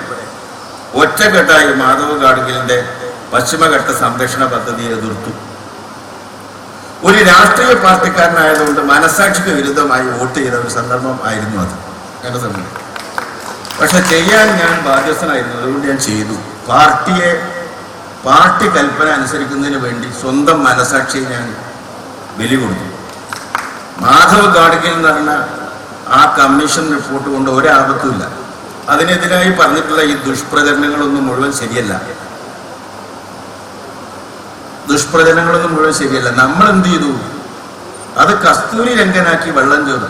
ഒറ്റക്കെട്ടായി മാധവ ഗാഡ്ഗിലിന്റെ പശ്ചിമഘട്ട സംരക്ഷണ പദ്ധതിയെ എതിർത്തു. ഒരു രാഷ്ട്രീയ പാർട്ടിക്കാരനായതുകൊണ്ട് മനസാക്ഷിക്ക് വിരുദ്ധമായി വോട്ട് ചെയ്ത ഒരു സന്ദർഭം ആയിരുന്നു അത് എന്റെ സമയം. പക്ഷെ ചെയ്യാൻ ഞാൻ ബാധ്യസ്ഥനായിരുന്നു, അതുകൊണ്ട് ഞാൻ ചെയ്തു. പാർട്ടി കൽപ്പന അനുസരിക്കുന്നതിന് വേണ്ടി സ്വന്തം മനസാക്ഷിയെ ഞാൻ ബലി കൊടുത്തു. മാധവ ഗാഡ്ഗിൽ എന്ന് പറഞ്ഞ ആ കമ്മീഷൻ റിപ്പോർട്ട് കൊണ്ട് ഒരാപത്തുമില്ല. അതിനെതിരായി പറഞ്ഞിട്ടുള്ള ഈ ദുഷ്പ്രചരണങ്ങളൊന്നും മുഴുവൻ ശരിയല്ല. നമ്മൾ എന്ത് ചെയ്തു? അത് കസ്തൂരി രംഗനാക്കി വെള്ളം ചേർത്തു.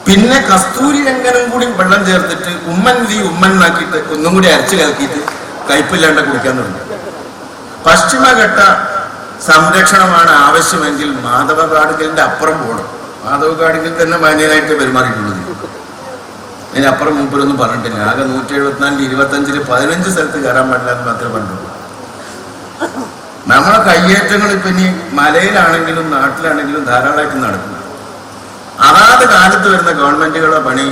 പിന്നെ കസ്തൂരി രംഗനും കൂടി വെള്ളം ചേർത്തിട്ട് ഉമ്മനാക്കിയിട്ട് ഒന്നും കൂടി അരച്ചു കലക്കിയിട്ട് കയ്പില്ലാണ്ട് കുടിക്കാൻ തുടങ്ങി. പശ്ചിമഘട്ട സംരക്ഷണമാണ് ആവശ്യമെങ്കിൽ മാധവ ഗാഡ്ഗിലിന്റെ അപ്പുറം പോകണം. മാധവ ഗാഡ്ഗിൽ തന്നെ മാന്യനായിട്ട് പെരുമാറിയിട്ടുള്ളത്. അതിനപ്പുറം മുമ്പിലൊന്നും പറഞ്ഞിട്ടില്ല. ആകെ 174 25 15 സ്ഥലത്ത് കയറാൻ പാടില്ല എന്ന് മാത്രമേ പറഞ്ഞുള്ളൂ. നമ്മളെ കയ്യേറ്റങ്ങൾ ഇപ്പൊ ഇനി മലയിലാണെങ്കിലും നാട്ടിലാണെങ്കിലും ധാരാളമായിട്ട് നടക്കുന്നു. അതാത് കാലത്ത് വരുന്ന ഗവൺമെന്റുകളുടെ പണി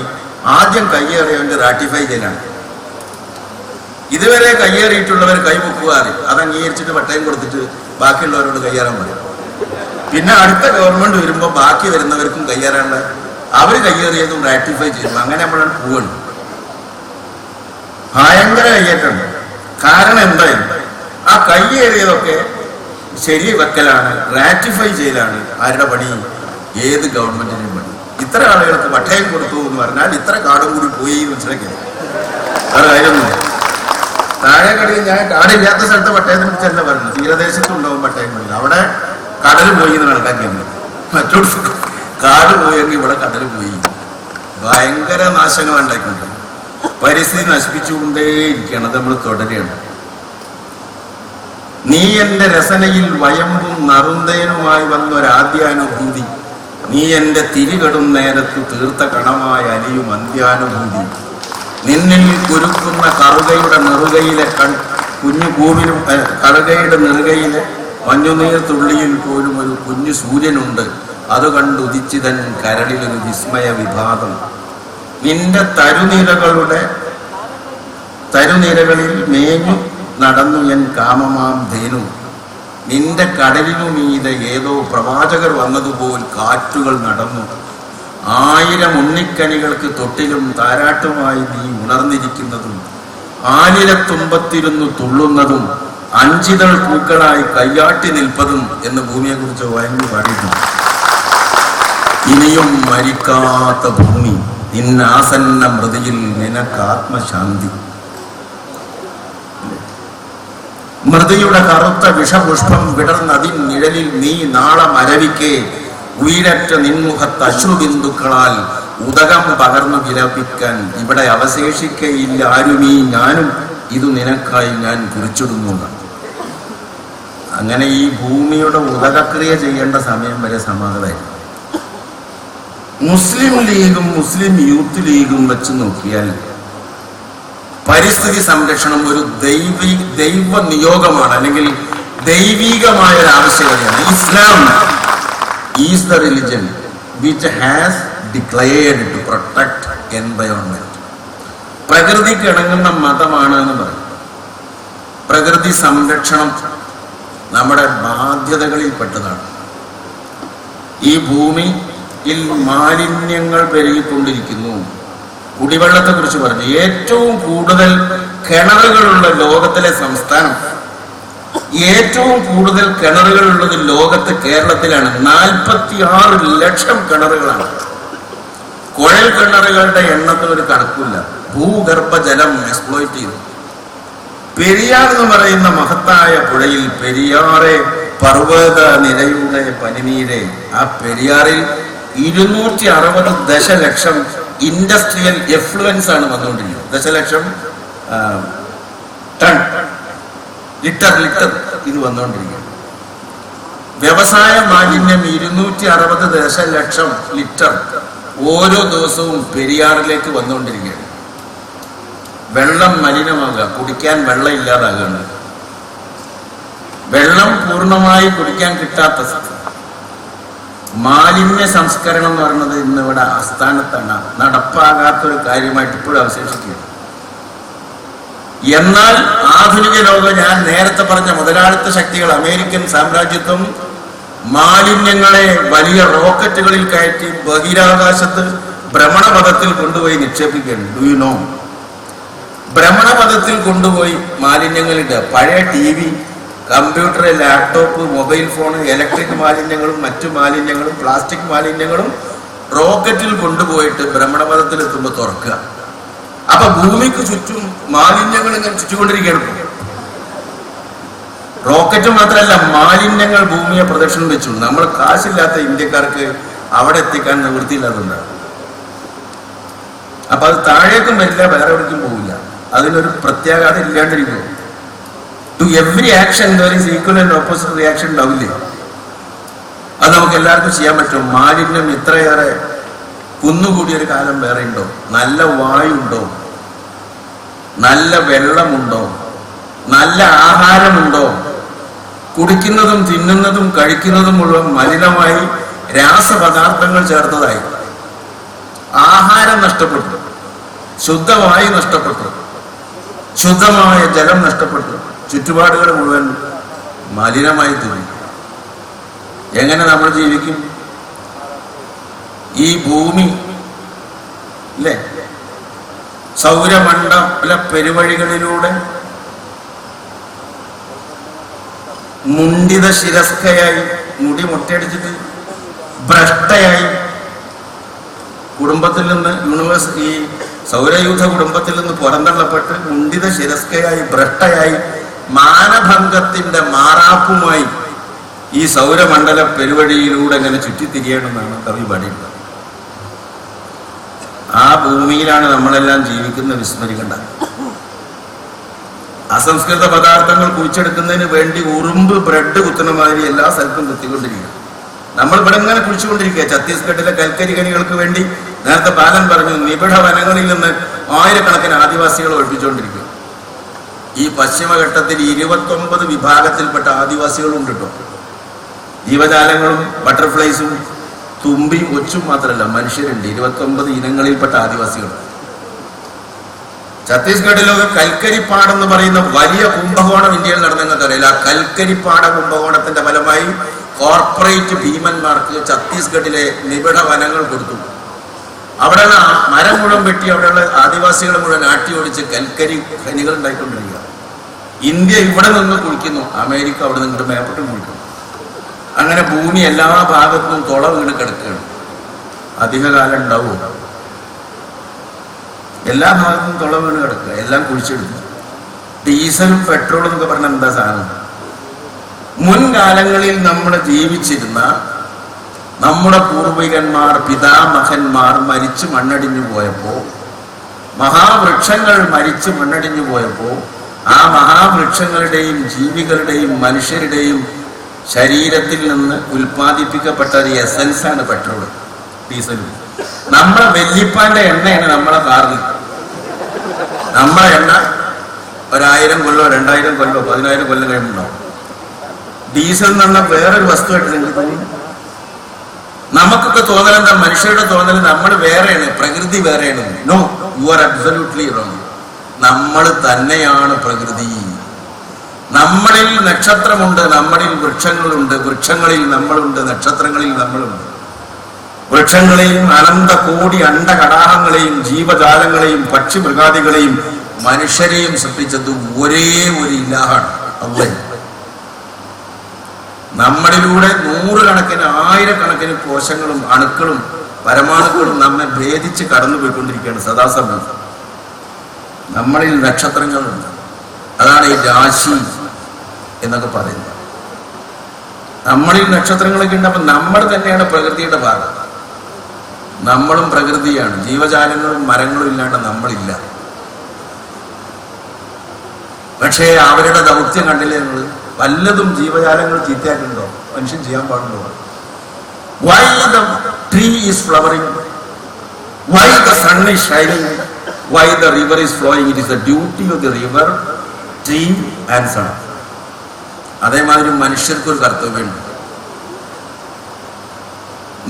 ആദ്യം കയ്യേറിയവന്റെ റാറ്റിഫൈ ചെയ്യലാണ്. ഇതുവരെ കയ്യേറിയിട്ടുള്ളവർ കൈമുക്കുക അറിയും, അത് അംഗീകരിച്ചിട്ട് പട്ടയം കൊടുത്തിട്ട് ബാക്കിയുള്ളവരോട് കയ്യേറാൻ പറയും. പിന്നെ അടുത്ത ഗവൺമെന്റ് വരുമ്പോൾ ബാക്കി വരുന്നവർക്കും കയ്യേറാനുള്ള അവർ കയ്യേറിയതും റാറ്റിഫൈ ചെയ്തു. അങ്ങനെ നമ്മളാണ് പോവുകയാണ്. ഭയങ്കര കയ്യേറ്റമുണ്ട്. കാരണം എന്തായാലും ആ കയ്യേറിയതൊക്കെ ശരി വെക്കലാണ്, റാറ്റിഫൈ ചെയ്യലാണ്. ആരുടെ പണി? ഏത് ഗവൺമെന്റിനും പണി. ഇത്ര ആളുകൾക്ക് പട്ടയം കൊടുത്തു എന്ന് പറഞ്ഞാൽ ഇത്ര കാടും കൂടി പോയി മനസ്സിലാക്കിയത് അത് കാര്യമൊന്നുമില്ല. താഴെ കടയിൽ ഞാൻ കാടില്ലാത്ത സ്ഥലത്ത് പട്ടയത്തിനെ കുറിച്ചല്ല പറഞ്ഞു. തീരദേശത്തുണ്ടാവും പട്ടയം പണിയിൽ. അവിടെ കടൽ പോയി എന്ന് കണക്കാക്കിയാണ്. മറ്റൊരു കാട് പോയെങ്കിൽ ഇവിടെ കടൽ പോയി. ഭയങ്കര നാശങ്ങൾ ഉണ്ടായിക്കൊണ്ട് പരിസ്ഥിതി നശിപ്പിച്ചുകൊണ്ടേയിരിക്കുകയാണ്. അത് നമ്മൾ തുടരുകയാണ്. നീ എന്റെ രസനയിൽ വയമ്പും നറുന്തേനുമായി വന്നൊരാദ്യാനുഭൂതി, നീ എന്റെ തിരികെടും നേരത്ത് തീർത്ത കണമായ അലിയും അന്ത്യാനുഭൂതി, നിന്നിൽ കുരുക്കുന്ന കറുകയുടെ നെറുകയിലെ കുഞ്ഞു പൂവിലും കറുകയുടെ നെറുകയിലെ മഞ്ഞുനീർ തുള്ളിയിൽ പോലും ഒരു കുഞ്ഞു സൂര്യനുണ്ട്. അത് കണ്ടുദിച്ചിതൻ കരളിലൊരു വിസ്മയ വിഭാതം. നിന്റെ തരുനിരകളിൽ മേഞ്ഞു നടന്നു എൻ കാമമാം ധേനു. നിന്റെ കടലിനു മീതെ ഏതോ പ്രവാചകർ വന്നതുപോൽ കാറ്റുകൾ നടന്നു. 1000 ഉണ്ണിക്കനികൾക്ക് തൊട്ടിലും താരാട്ടുമായി നീ ഉണർന്നിരിക്കുന്നതും ആലിലത്തുമ്പത്തിരുന്നു തുള്ളുന്നതും 5 ഇതൾ പൂക്കളായി കയ്യാട്ടി നിൽപ്പതും എന്ന് ഭൂമിയെക്കുറിച്ച് വയങ്ങി പാടിയിട്ടുണ്ട്. ഇനിയും മരിക്കാത്ത ഭൂമി, നിന്നാസന്ന മൃതിയിൽ നിനക്കാത്മശാന്തി. മൃതിയുടെ കറുത്ത വിഷപുഷ്പം വിടർന്നതിൻ നിഴലിൽ നീ നാളെ മരവിക്കെ ഉയരറ്റ നിൻമുഖത്ത് അശ്രുബിന്ദുക്കളാൽ ഉദകം പകർന്നു വിലപിക്കാൻ ഇവിടെ അവശേഷിക്കയില്ല ആരുമീ ഞാനും ഇത് നിനക്കായി ഞാൻ കുറിച്ചിടുന്നു. അങ്ങനെ ഈ ഭൂമിയുടെ ഉദകക്രിയ ചെയ്യേണ്ട സമയം വരെ സമാഗതമായി. മുസ്ലിം ലീഗും മുസ്ലിം യൂത്ത് ലീഗും വെച്ച് നോക്കിയാൽ പരിസ്ഥിതി സംരക്ഷണം ഒരു ദൈവ നിയോഗമാണ്, അല്ലെങ്കിൽ ദൈവികമായ ഒരു ആവശ്യകതയാണ്. Islam is the religion which has declared to protect environment. പ്രകൃതിക്ക് ഇണങ്ങുന്ന മതമാണ് എന്ന് പറയും. പ്രകൃതി സംരക്ഷണം നമ്മുടെ ബാധ്യതകളിൽപ്പെട്ടതാണ്. ഈ ഭൂമിയിൽ മാലിന്യങ്ങൾ പെരുകിക്കൊണ്ടിരിക്കുന്നു. കുടിവെള്ളത്തെ കുറിച്ച് പറഞ്ഞു. ഏറ്റവും കൂടുതൽ കിണറുകളുള്ള ലോകത്തിലെ സംസ്ഥാനം, ഏറ്റവും കൂടുതൽ കിണറുകളുള്ളത് ലോകത്ത് കേരളത്തിലാണ്. 46 ലക്ഷം കിണറുകളാണ്. കുഴൽ കിണറുകളുടെ എണ്ണത്തിൽ ഒരു കണക്കില്ല. ഭൂഗർഭജലം എക്സ്പ്ലോയിറ്റ് ചെയ്തു. പെരിയാർ എന്ന് പറയുന്ന മഹത്തായ പുഴയിൽ, പെരിയാറെ പർവ്വത നിരയുടെ പനിനീരെ, ആ പെരിയാറിൽ 260 ദശലക്ഷം ഇൻഡസ്ട്രിയൽ എഫ്ലുവൻസ് ആണ് വന്നുകൊണ്ടിരിക്കുന്നത്. ദശലക്ഷം ടൺ ലിറ്റർ ഇത് വന്നുകൊണ്ടിരിക്കുകയാണ്. വ്യവസായ മാലിന്യം 260 ദശലക്ഷം ലിറ്റർ ഓരോ ദിവസവും പെരിയാറിലേക്ക് വന്നുകൊണ്ടിരിക്കുകയാണ്. വെള്ളം മലിനമാകുക, കുടിക്കാൻ വെള്ളം ഇല്ലാതാകുകയാണ്. വെള്ളം പൂർണ്ണമായി കുടിക്കാൻ കിട്ടാത്ത മാലിന്യ സംസ്കരണം എന്ന് പറയുന്നത് ഇന്നിവിടെ ആസ്ഥാനത്താണ്. നടപ്പാകാത്തൊരു കാര്യമായിട്ട് ഇപ്പോഴും അവശേഷിക്കുകയാണ്. എന്നാൽ ആധുനിക ലോകം, ഞാൻ നേരത്തെ പറഞ്ഞ മുതലാളിത്ത ശക്തികൾ, അമേരിക്കൻ സാമ്രാജ്യത്വം മാലിന്യങ്ങളെ വലിയ റോക്കറ്റുകളിൽ കയറ്റി ബഹിരാകാശത്ത് ഭ്രമണപഥത്തിൽ കൊണ്ടുപോയി നിക്ഷേപിക്കുകയാണ്. Do you know? ഭ്രമണപഥത്തിൽ കൊണ്ടുപോയി മാലിന്യങ്ങളിട്ട് പഴയ TV, computer, laptop, mobile phone, electric മാലിന്യങ്ങളും മറ്റു മാലിന്യങ്ങളും പ്ലാസ്റ്റിക് മാലിന്യങ്ങളും റോക്കറ്റിൽ കൊണ്ടുപോയിട്ട് ഭ്രമണപഥത്തിൽ എത്തുമ്പോൾ തുറക്കുക. അപ്പൊ ഭൂമിക്ക് ചുറ്റും മാലിന്യങ്ങൾ ഇങ്ങനെ ചുറ്റിക്കൊണ്ടിരിക്കുകയാണ്. റോക്കറ്റ് മാത്രമല്ല, മാലിന്യങ്ങൾ ഭൂമിയെ പ്രദക്ഷിണം വെച്ചു. നമ്മൾ കാശില്ലാത്ത ഇന്ത്യക്കാർക്ക് അവിടെ എത്തിക്കാൻ നിവൃത്തിയില്ലാതുണ്ടാകും. അപ്പൊ അത് താഴേക്കും വരില്ല, വേറെ എവിടേക്കും പോവില്ല. അതിനൊരു പ്രത്യാഘാതം ഇല്ലാണ്ടിരിക്കും. To every action there is equal and opposite reaction ഉണ്ടാവില്ലേ? അത് നമുക്ക് എല്ലാവർക്കും ചെയ്യാൻ പറ്റും. മാലിന്യം ഇത്രയേറെ കുന്നുകൂടിയൊരു കാലം വേറെ ഉണ്ടോ? നല്ല വായുണ്ടോ? നല്ല വെള്ളമുണ്ടോ? നല്ല ആഹാരമുണ്ടോ? കുടിക്കുന്നതും തിന്നുന്നതും കഴിക്കുന്നതും മുഴുവൻ മലിനമായി രാസപദാർത്ഥങ്ങൾ ചേർത്തതായി. ആഹാരം നഷ്ടപ്പെട്ടു, ശുദ്ധവായു നഷ്ടപ്പെട്ടു, ശുദ്ധമായ ജലം നഷ്ടപ്പെട്ടു, ചുറ്റുപാടുകൾ മുഴുവൻ മലിനമായി തീർന്നു. എങ്ങനെ നമ്മൾ ജീവിക്കും? ഈ ഭൂമി അല്ലേ, സൗരമണ്ഡല പെരുവഴികളിലൂടെ മുണ്ടിത ശിരസ്കയായി, മുടി മുട്ടയടിച്ചിട്ട് ഭ്രഷ്ടയായി, കുടുംബത്തിൽ നിന്ന് ഈ സൗരയൂഥ കുടുംബത്തിൽ നിന്ന് പുറന്തള്ളപ്പെട്ട് മുണ്ടിത ശിരസ്കയായി ഭ്രഷ്ടയായി മാനഭംഗത്തിന്റെ മാറാപ്പുമായി ഈ സൗരമണ്ഡല പെരുവഴിയിലൂടെ അങ്ങനെ ചുറ്റിത്തിരിയണമെന്നാണ് കവി പാടിയിട്ടുള്ളത്. ആ ഭൂമിയിലാണ് നമ്മളെല്ലാം ജീവിക്കുന്ന. വിസ്മരിക്കണ്ട. അസംസ്കൃത പദാർത്ഥങ്ങൾ കുഴിച്ചെടുക്കുന്നതിന് വേണ്ടി ഉറുമ്പ് ബ്രെഡ് കുത്തുന്ന മാതിരി എല്ലാ സ്ഥലത്തും കുത്തിക്കൊണ്ടിരിക്കുക. നമ്മൾ ഇവിടെ ഇങ്ങനെ കുഴിച്ചുകൊണ്ടിരിക്കുക. ഛത്തീസ്ഗഡിലെ കൽക്കരി ഖനികൾക്ക് വേണ്ടി നേരത്തെ ബാലൻ പറഞ്ഞു, നിബിഡ വനങ്ങളിൽ നിന്ന് ആയിരക്കണക്കിന് ആദിവാസികളെ ഒഴിപ്പിച്ചുകൊണ്ടിരിക്കുക. ഈ പശ്ചിമഘട്ടത്തിൽ 29 വിഭാഗത്തിൽപ്പെട്ട ആദിവാസികളുണ്ട് കേട്ടോ. ജീവജാലങ്ങളും ബട്ടർഫ്ലൈസും തുമ്പിയും ഒച്ചും മാത്രമല്ല, മനുഷ്യരുണ്ട്. 29 ഇനങ്ങളിൽപ്പെട്ട ആദിവാസികൾ. ഛത്തീസ്ഗഡിലൊക്കെ കൽക്കരിപ്പാട് എന്ന് പറയുന്ന വലിയ കുംഭകോണം ഇന്ത്യയിൽ നടന്നെന്നറിയില്ല. ആ കൽക്കരിപ്പാട കുംഭകോണത്തിന്റെ ഫലമായി കോർപ്പറേറ്റ് ഭീമന്മാർക്ക് ഛത്തീസ്ഗഡിലെ നിബിഡ വനങ്ങൾ കൊടുത്തു. അവിടെയുള്ള മരം മുഴുവൻ വെട്ടി അവിടെയുള്ള ആദിവാസികളെ മുഴുവൻ ആട്ടി ഓടിച്ച് കൽക്കരി ഖനികൾ ഉണ്ടായിക്കൊണ്ടിരിക്കുക. ഇന്ത്യ ഇവിടെ നിന്ന് കുളിക്കുന്നു, അമേരിക്ക അവിടെ നിന്നിട്ട് മേപ്പെട്ട് കുളിക്കുന്നു. അങ്ങനെ ഭൂമി എല്ലാ ഭാഗത്തും തുള വീണ് കിടക്കുകയാണ്. അധികകാലം ഉണ്ടാവും. എല്ലാ ഭാഗത്തും തുള വീണ് കിടക്കുക, എല്ലാം കുഴിച്ചെടുക്കും. ഡീസലും പെട്രോളും എന്നൊക്കെ പറഞ്ഞാൽ എന്താ സാധനം? മുൻകാലങ്ങളിൽ നമ്മൾ ജീവിച്ചിരുന്ന നമ്മുടെ പൂർവികന്മാർ, പിതാമഹന്മാർ മരിച്ചു മണ്ണടിഞ്ഞു പോയപ്പോ, മഹാവൃക്ഷങ്ങൾ മരിച്ചു മണ്ണടിഞ്ഞു പോയപ്പോ, ആ മഹാവൃക്ഷങ്ങളുടെയും ജീവികളുടെയും മനുഷ്യരുടെയും ശരീരത്തിൽ നിന്ന് ഉൽപ്പാദിപ്പിക്കപ്പെട്ട ഒരു എസൻസാണ് പെട്രോൾ, ഡീസലും. നമ്മളെ വല്യപ്പാന്റെ എണ്ണയാണ് നമ്മളെ കാറിൽ. നമ്മളെ എണ്ണ 1000 കൊല്ലോ 2000 കൊല്ലോ 10000 കൊല്ലം കഴിയുന്നുണ്ടാവും. ഡീസൽ എന്ന് പറഞ്ഞാൽ വേറൊരു വസ്തുവായിട്ട് നിങ്ങൾക്ക് തോന്നി. നമുക്കൊക്കെ തോന്നലെന്താ? മനുഷ്യരുടെ തോന്നൽ നമ്മൾ വേറെയാണ്, പ്രകൃതി വേറെയാണ്. No, you are absolutely wrong. നമ്മൾ തന്നെയാണ് പ്രകൃതി. നമ്മളിൽ നക്ഷത്രമുണ്ട്, നമ്മളിൽ വൃക്ഷങ്ങളുണ്ട്, വൃക്ഷങ്ങളിൽ നമ്മളുണ്ട്, നക്ഷത്രങ്ങളിൽ നമ്മളുണ്ട്. വൃക്ഷങ്ങളെയും അനന്ത കോടി അണ്ടകടാഹങ്ങളെയും ജീവജാലങ്ങളെയും പക്ഷിമൃഗാദികളെയും മനുഷ്യരെയും സൃഷ്ടിച്ചത് ഒരേ ഒരു ഇലാഹാണ്, അല്ലാഹ്. നമ്മളിലൂടെ 100 കണക്കിന് 1000 കണക്കിന് കോശങ്ങളും അണുക്കളും പരമാണുക്കളും നമ്മെ ഭേദിച്ച് കടന്നുപോയിക്കൊണ്ടിരിക്കുകയാണ് സദാസമയം. നമ്മളിൽ നക്ഷത്രങ്ങളുണ്ട്. അതാണ് ഈ രാശി എന്നൊക്കെ പറയുന്നത്. നമ്മളിൽ നക്ഷത്രങ്ങളൊക്കെ ഉണ്ട്. അപ്പൊ നമ്മൾ തന്നെയാണ് പ്രകൃതിയുടെ ഭാഗം. നമ്മളും പ്രകൃതിയാണ്. ജീവജാലങ്ങളും മരങ്ങളും ഇല്ലാണ്ട് നമ്മളില്ല. പക്ഷേ അവരുടെ ദൗത്യം കണ്ടില്ലേ നിങ്ങൾ? വല്ലതും ജീവജാലങ്ങൾ ചീത്തയായിട്ടുണ്ടോ? മനുഷ്യൻ ചെയ്യാൻ പാടുണ്ടോ? Why the tree is flowering? Why the sun is shining? Why the river is flowing? It is the duty of the river, tree and sun. അതേമാതിരി മനുഷ്യർക്കൊരു കർത്തവ്യമുണ്ട്.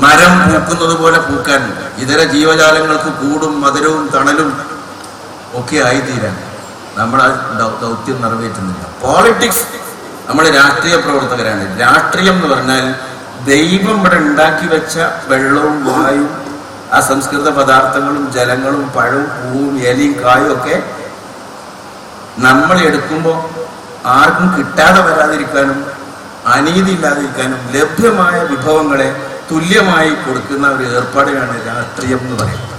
മരം പൂക്കുന്നത് പോലെ പൂക്കാൻ, ഇതര ജീവജാലങ്ങൾക്ക് കൂടും മധുരവും തണലും ഒക്കെ ആയിത്തീരാൻ നമ്മൾ ആ ദൗത്യം നിറവേറ്റുന്നില്ല. പോളിറ്റിക്സ്, നമ്മൾ രാഷ്ട്രീയ പ്രവർത്തകരാണ്. രാഷ്ട്രീയം എന്ന് പറഞ്ഞാൽ ദൈവം ഇവിടെ ഉണ്ടാക്കി വെച്ച വെള്ളവും വായും അസംസ്കൃത പദാർത്ഥങ്ങളും ജലങ്ങളും പഴവും പൂവും ഇലയും കായും ഒക്കെ നമ്മൾ എടുക്കുമ്പോൾ ആർക്കും കിട്ടാതെ വരാതിരിക്കാനും അനീതി ഇല്ലാതിരിക്കാനും ലഭ്യമായ വിഭവങ്ങളെ തുല്യമായി കൊടുക്കുന്ന ഒരു ഏർപ്പാടിനാണ് രാഷ്ട്രീയം എന്ന് പറയുന്നത്.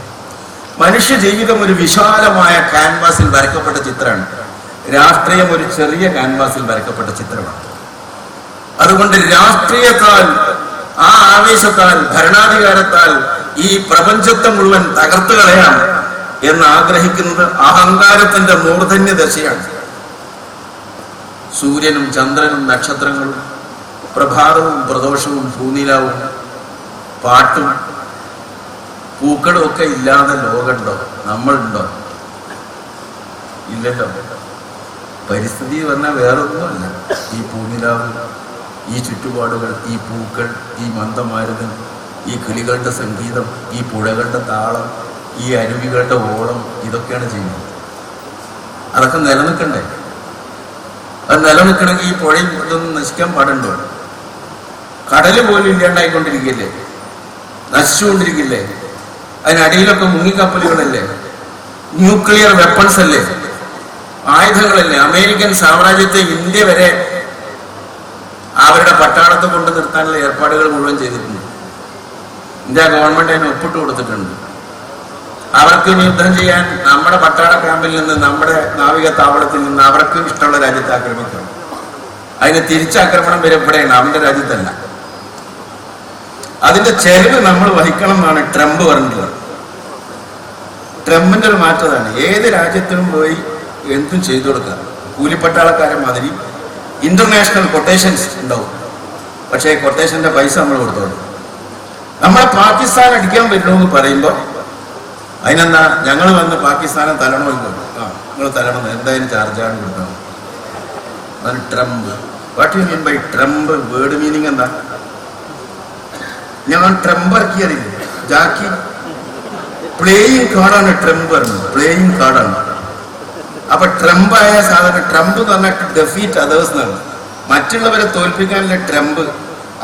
മനുഷ്യ ജീവിതം ഒരു വിശാലമായ ക്യാൻവാസിൽ വരക്കപ്പെട്ട ചിത്രമാണ്. രാഷ്ട്രീയം ഒരു ചെറിയ ക്യാൻവാസിൽ വരക്കപ്പെട്ട ചിത്രമാണ്. അതുകൊണ്ട് രാഷ്ട്രീയത്താൽ, ആ ആവേശത്താൽ, ഭരണാധികാരത്താൽ ഈ പ്രപഞ്ചത്തെ മുഴുവൻ തകർത്ത് കളയാം എന്ന് ആഗ്രഹിക്കുന്നത് അഹങ്കാരത്തിന്റെ മൂർധന്യ ദശയാണ്. സൂര്യനും ചന്ദ്രനും നക്ഷത്രങ്ങളും പ്രഭാതവും പ്രദോഷവും ഭൂനിലാവും പാട്ടും പൂക്കളും ഒക്കെ ഇല്ലാതെ ലോകമുണ്ടോ? നമ്മളുണ്ടോ? ഇല്ലല്ലോ. പരിസ്ഥിതി പറഞ്ഞാൽ വേറൊന്നുമല്ല. ഈ പൂനിലാവ്, ഈ ചുറ്റുപാടുകൾ, ഈ പൂക്കൾ, ഈ മന്ദമാരുതൻ, ഈ കിളികളുടെ സംഗീതം, ഈ പുഴകളുടെ താളം, ഈ അരുവികളുടെ ഓളം, ഇതൊക്കെയാണ് ചെയ്യുന്നത്. അതൊക്കെ നിലനിൽക്കണ്ടേ? അത് നിലനിൽക്കണമെങ്കിൽ ഈ പുഴയും ഇതൊന്നും നശിക്കാൻ പാടുണ്ടോ? കടല് പോലും ഇല്ലാണ്ടായിക്കൊണ്ടിരിക്കില്ലേ? നശിച്ചുകൊണ്ടിരിക്കില്ലേ? അതിനടിയിലൊക്കെ മുങ്ങിക്കപ്പലുകളല്ലേ? ന്യൂക്ലിയർ വെപ്പൺസ് അല്ലേ? ആയുധങ്ങളല്ലേ? അമേരിക്കൻ സാമ്രാജ്യത്തെ ഇന്ത്യ വരെ അവരുടെ പട്ടാളത്തെ കൊണ്ട് നിർത്താനുള്ള ഏർപ്പാടുകൾ മുഴുവൻ ചെയ്തിട്ടുണ്ട്. ഇന്ത്യ ഗവൺമെന്റ് അതിന് ഒപ്പിട്ട് കൊടുത്തിട്ടുണ്ട്. അവർക്ക് യുദ്ധം ചെയ്യാൻ നമ്മുടെ പട്ടാള ക്യാമ്പിൽ നിന്ന്, നമ്മുടെ നാവിക താവളത്തിൽ നിന്ന് അവർക്ക് ഇഷ്ടമുള്ള രാജ്യത്തെ ആക്രമിക്കണം. അതിന് തിരിച്ചാക്രമണം വരെ ഇവിടെയാണ്, അവന്റെ രാജ്യത്തല്ല. അതിന്റെ ചെലവ് നമ്മൾ വഹിക്കണം എന്നാണ് ട്രംപ് പറഞ്ഞിട്ടുള്ളത്. ട്രംപിന്റെ ഒരു മാറ്റതാണ്. ഏത് രാജ്യത്തിനും പോയി എന്തും ചെയ്തു കൊടുക്കുക. കൂലിപ്പട്ടാളക്കാരൻ മാതിരി ഇന്റർനാഷണൽ കൊട്ടേഷൻസ് ഉണ്ടാവും. പക്ഷേ കൊട്ടേഷന്റെ പൈസ നമ്മൾ കൊടുത്തോളൂ. നമ്മളെ പാകിസ്ഥാൻ അടിക്കാൻ പറ്റുമെന്ന് പറയുമ്പോൾ അതിനെന്താ ഞങ്ങൾ വന്ന് പാകിസ്ഥാനെ തലണമല്ലോ, നിങ്ങൾ തലണം, എന്തായാലും ചാർജാണ് കൊടുക്കണം. അത് trump. What you mean by trump? Word meaning എന്താ? ഞാൻ ട്രംപ് ഇറക്കിയറിയില്ല. ജാക്കി പ്ലേയിങ് കാർഡാണ് ട്രംപ് പറഞ്ഞത്, പ്ലേയിങ് കാർഡാണ്. അപ്പൊ ട്രംപായ സാധനം, ട്രംപ് എന്ന് പറഞ്ഞാൽ ഡെഫീറ്റ് അതേഴ്സ് എന്നാണ്, മറ്റുള്ളവരെ തോൽപ്പിക്കാനുള്ള ട്രംപ്.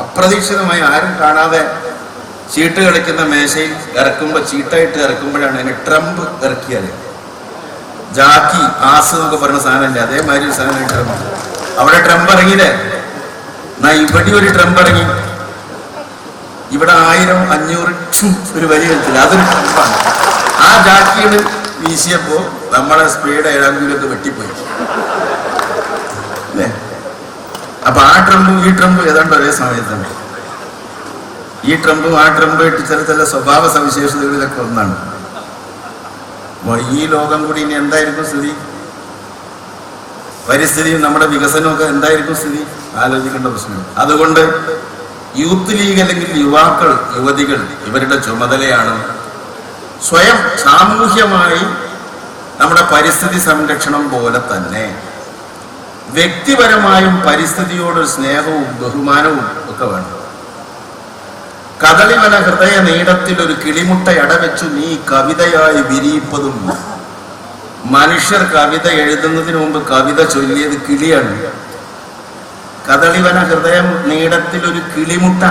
അപ്രതീക്ഷിതമായി ആരും കാണാതെ ചീട്ട് കളിക്കുന്ന മേശയിൽ ഇറക്കുമ്പോൾ, ചീട്ടായിട്ട് ഇറക്കുമ്പോഴാണ് അതിനെ ട്രംപ് ഇറക്കിയത്. ജാക്കി ആസ് എന്നൊക്കെ പറഞ്ഞ സാധനമല്ലേ, അതേമാതിരി ഒരു സാധനം ട്രംപ്. അവിടെ ട്രംപ് ഇറങ്ങിയില്ലേ? എന്നാ ഇവിടെ ഒരു ട്രംപ് ഇറങ്ങി. ഇവിടെ 1000, 500 ഒരു വലിയ വെച്ചില്ല, അതൊരു ട്രംപാണ്. ആ ജാക്കിയുടെ വീശിയപ്പോ നമ്മളെ സ്പീഡ് ഏഴാങ്കൂലൊക്കെ വെട്ടിപ്പോയി അല്ലേ? അപ്പൊ ആ ട്രംപും ഈ ട്രംപും ഏതാണ്ട് ഒരേ സമയത്താണ്. ഈ ട്രംപും ആ ട്രംപായിട്ട് ചില സ്വഭാവ സവിശേഷതകളിലൊക്കെ ഒന്നാണ്. ഈ ലോകം കൂടി ഇനി എന്തായിരിക്കും സ്ഥിതി? പരിസ്ഥിതിയും നമ്മുടെ വികസനമൊക്കെ എന്തായിരിക്കും സ്ഥിതി? ആലോചിക്കേണ്ട പ്രശ്നമാണ്. അതുകൊണ്ട് യൂത്ത് ലീഗ് അല്ലെങ്കിൽ യുവാക്കൾ, യുവതികൾ, ഇവരുടെ ചുമതലയാണ് സ്വയം സാമൂഹ്യമായി നമ്മുടെ പരിസ്ഥിതി സംരക്ഷണം പോലെ തന്നെ വ്യക്തിപരമായും പരിസ്ഥിതിയോട് സ്നേഹവും ബഹുമാനവും ഒക്കെ വേണം. കദളിവന ഹൃദയ നീടത്തിൽ ഒരു കിളിമുട്ട അടവെച്ചു നീ കവിതയായി വിരിയിപ്പതും. മനുഷ്യർ കവിത എഴുതുന്നതിന് മുമ്പ് കവിത ചൊല്ലിയത് കിളിയാണ്. കദളിവന ഹൃദയം നീടത്തിൽ ഒരു കിളിമുട്ട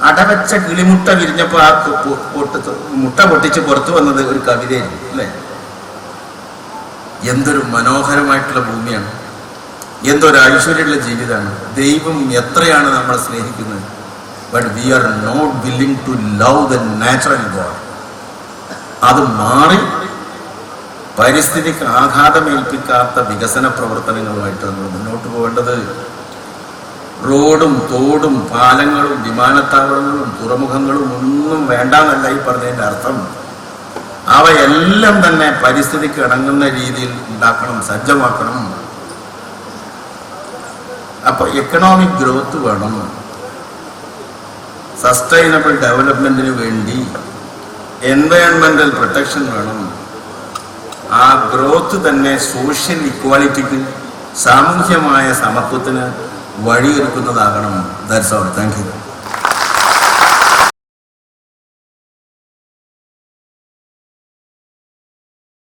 അടവെച്ച കിളിമുട്ട വിരിഞ്ഞപ്പോ ആ മുട്ട പൊട്ടിച്ച് പുറത്തു വന്നത് ഒരു കവിതയാണ് അല്ലേ? എന്തൊരു മനോഹരമായിട്ടുള്ള ഭൂമിയാണ്, എന്തൊരു ഐശ്വര്യമുള്ള ജീവിതമാണ്. ദൈവം എത്രയാണ് നമ്മളെ സ്നേഹിക്കുന്നത്. But we are not willing to love the natural god. അത് മാറി പരിസ്ഥിതിക്ക് ആഘാതമേൽപ്പിക്കാത്ത വികസന പ്രവർത്തനങ്ങളുമായിട്ട് നമ്മൾ മുന്നോട്ട് പോകേണ്ടത്. റോഡും തോടും പാലങ്ങളും വിമാനത്താവളങ്ങളും തുറമുഖങ്ങളും ഒന്നും വേണ്ടാന്നല്ല ഈ പറഞ്ഞതിൻ്റെ അർത്ഥം. അവയെല്ലാം തന്നെ പരിസ്ഥിതിക്ക് ഇണങ്ങുന്ന രീതിയിൽ ഉണ്ടാക്കണം, സജ്ജമാക്കണം. അപ്പൊ എക്കണോമിക് ഗ്രോത്ത് വേണം. സസ്റ്റൈനബിൾ ഡെവലപ്മെന്റിന് വേണ്ടി എൻവയോൺമെന്റൽ പ്രൊട്ടക്ഷൻ വേണം. ആ ഗ്രോത്ത് തന്നെ സോഷ്യൽ ഇക്വാലിറ്റിക്ക്, സാമൂഹ്യമായ സമത്വത്തിന് വഴിയൊരുക്കുന്നതാകണം. That's all. Thank U.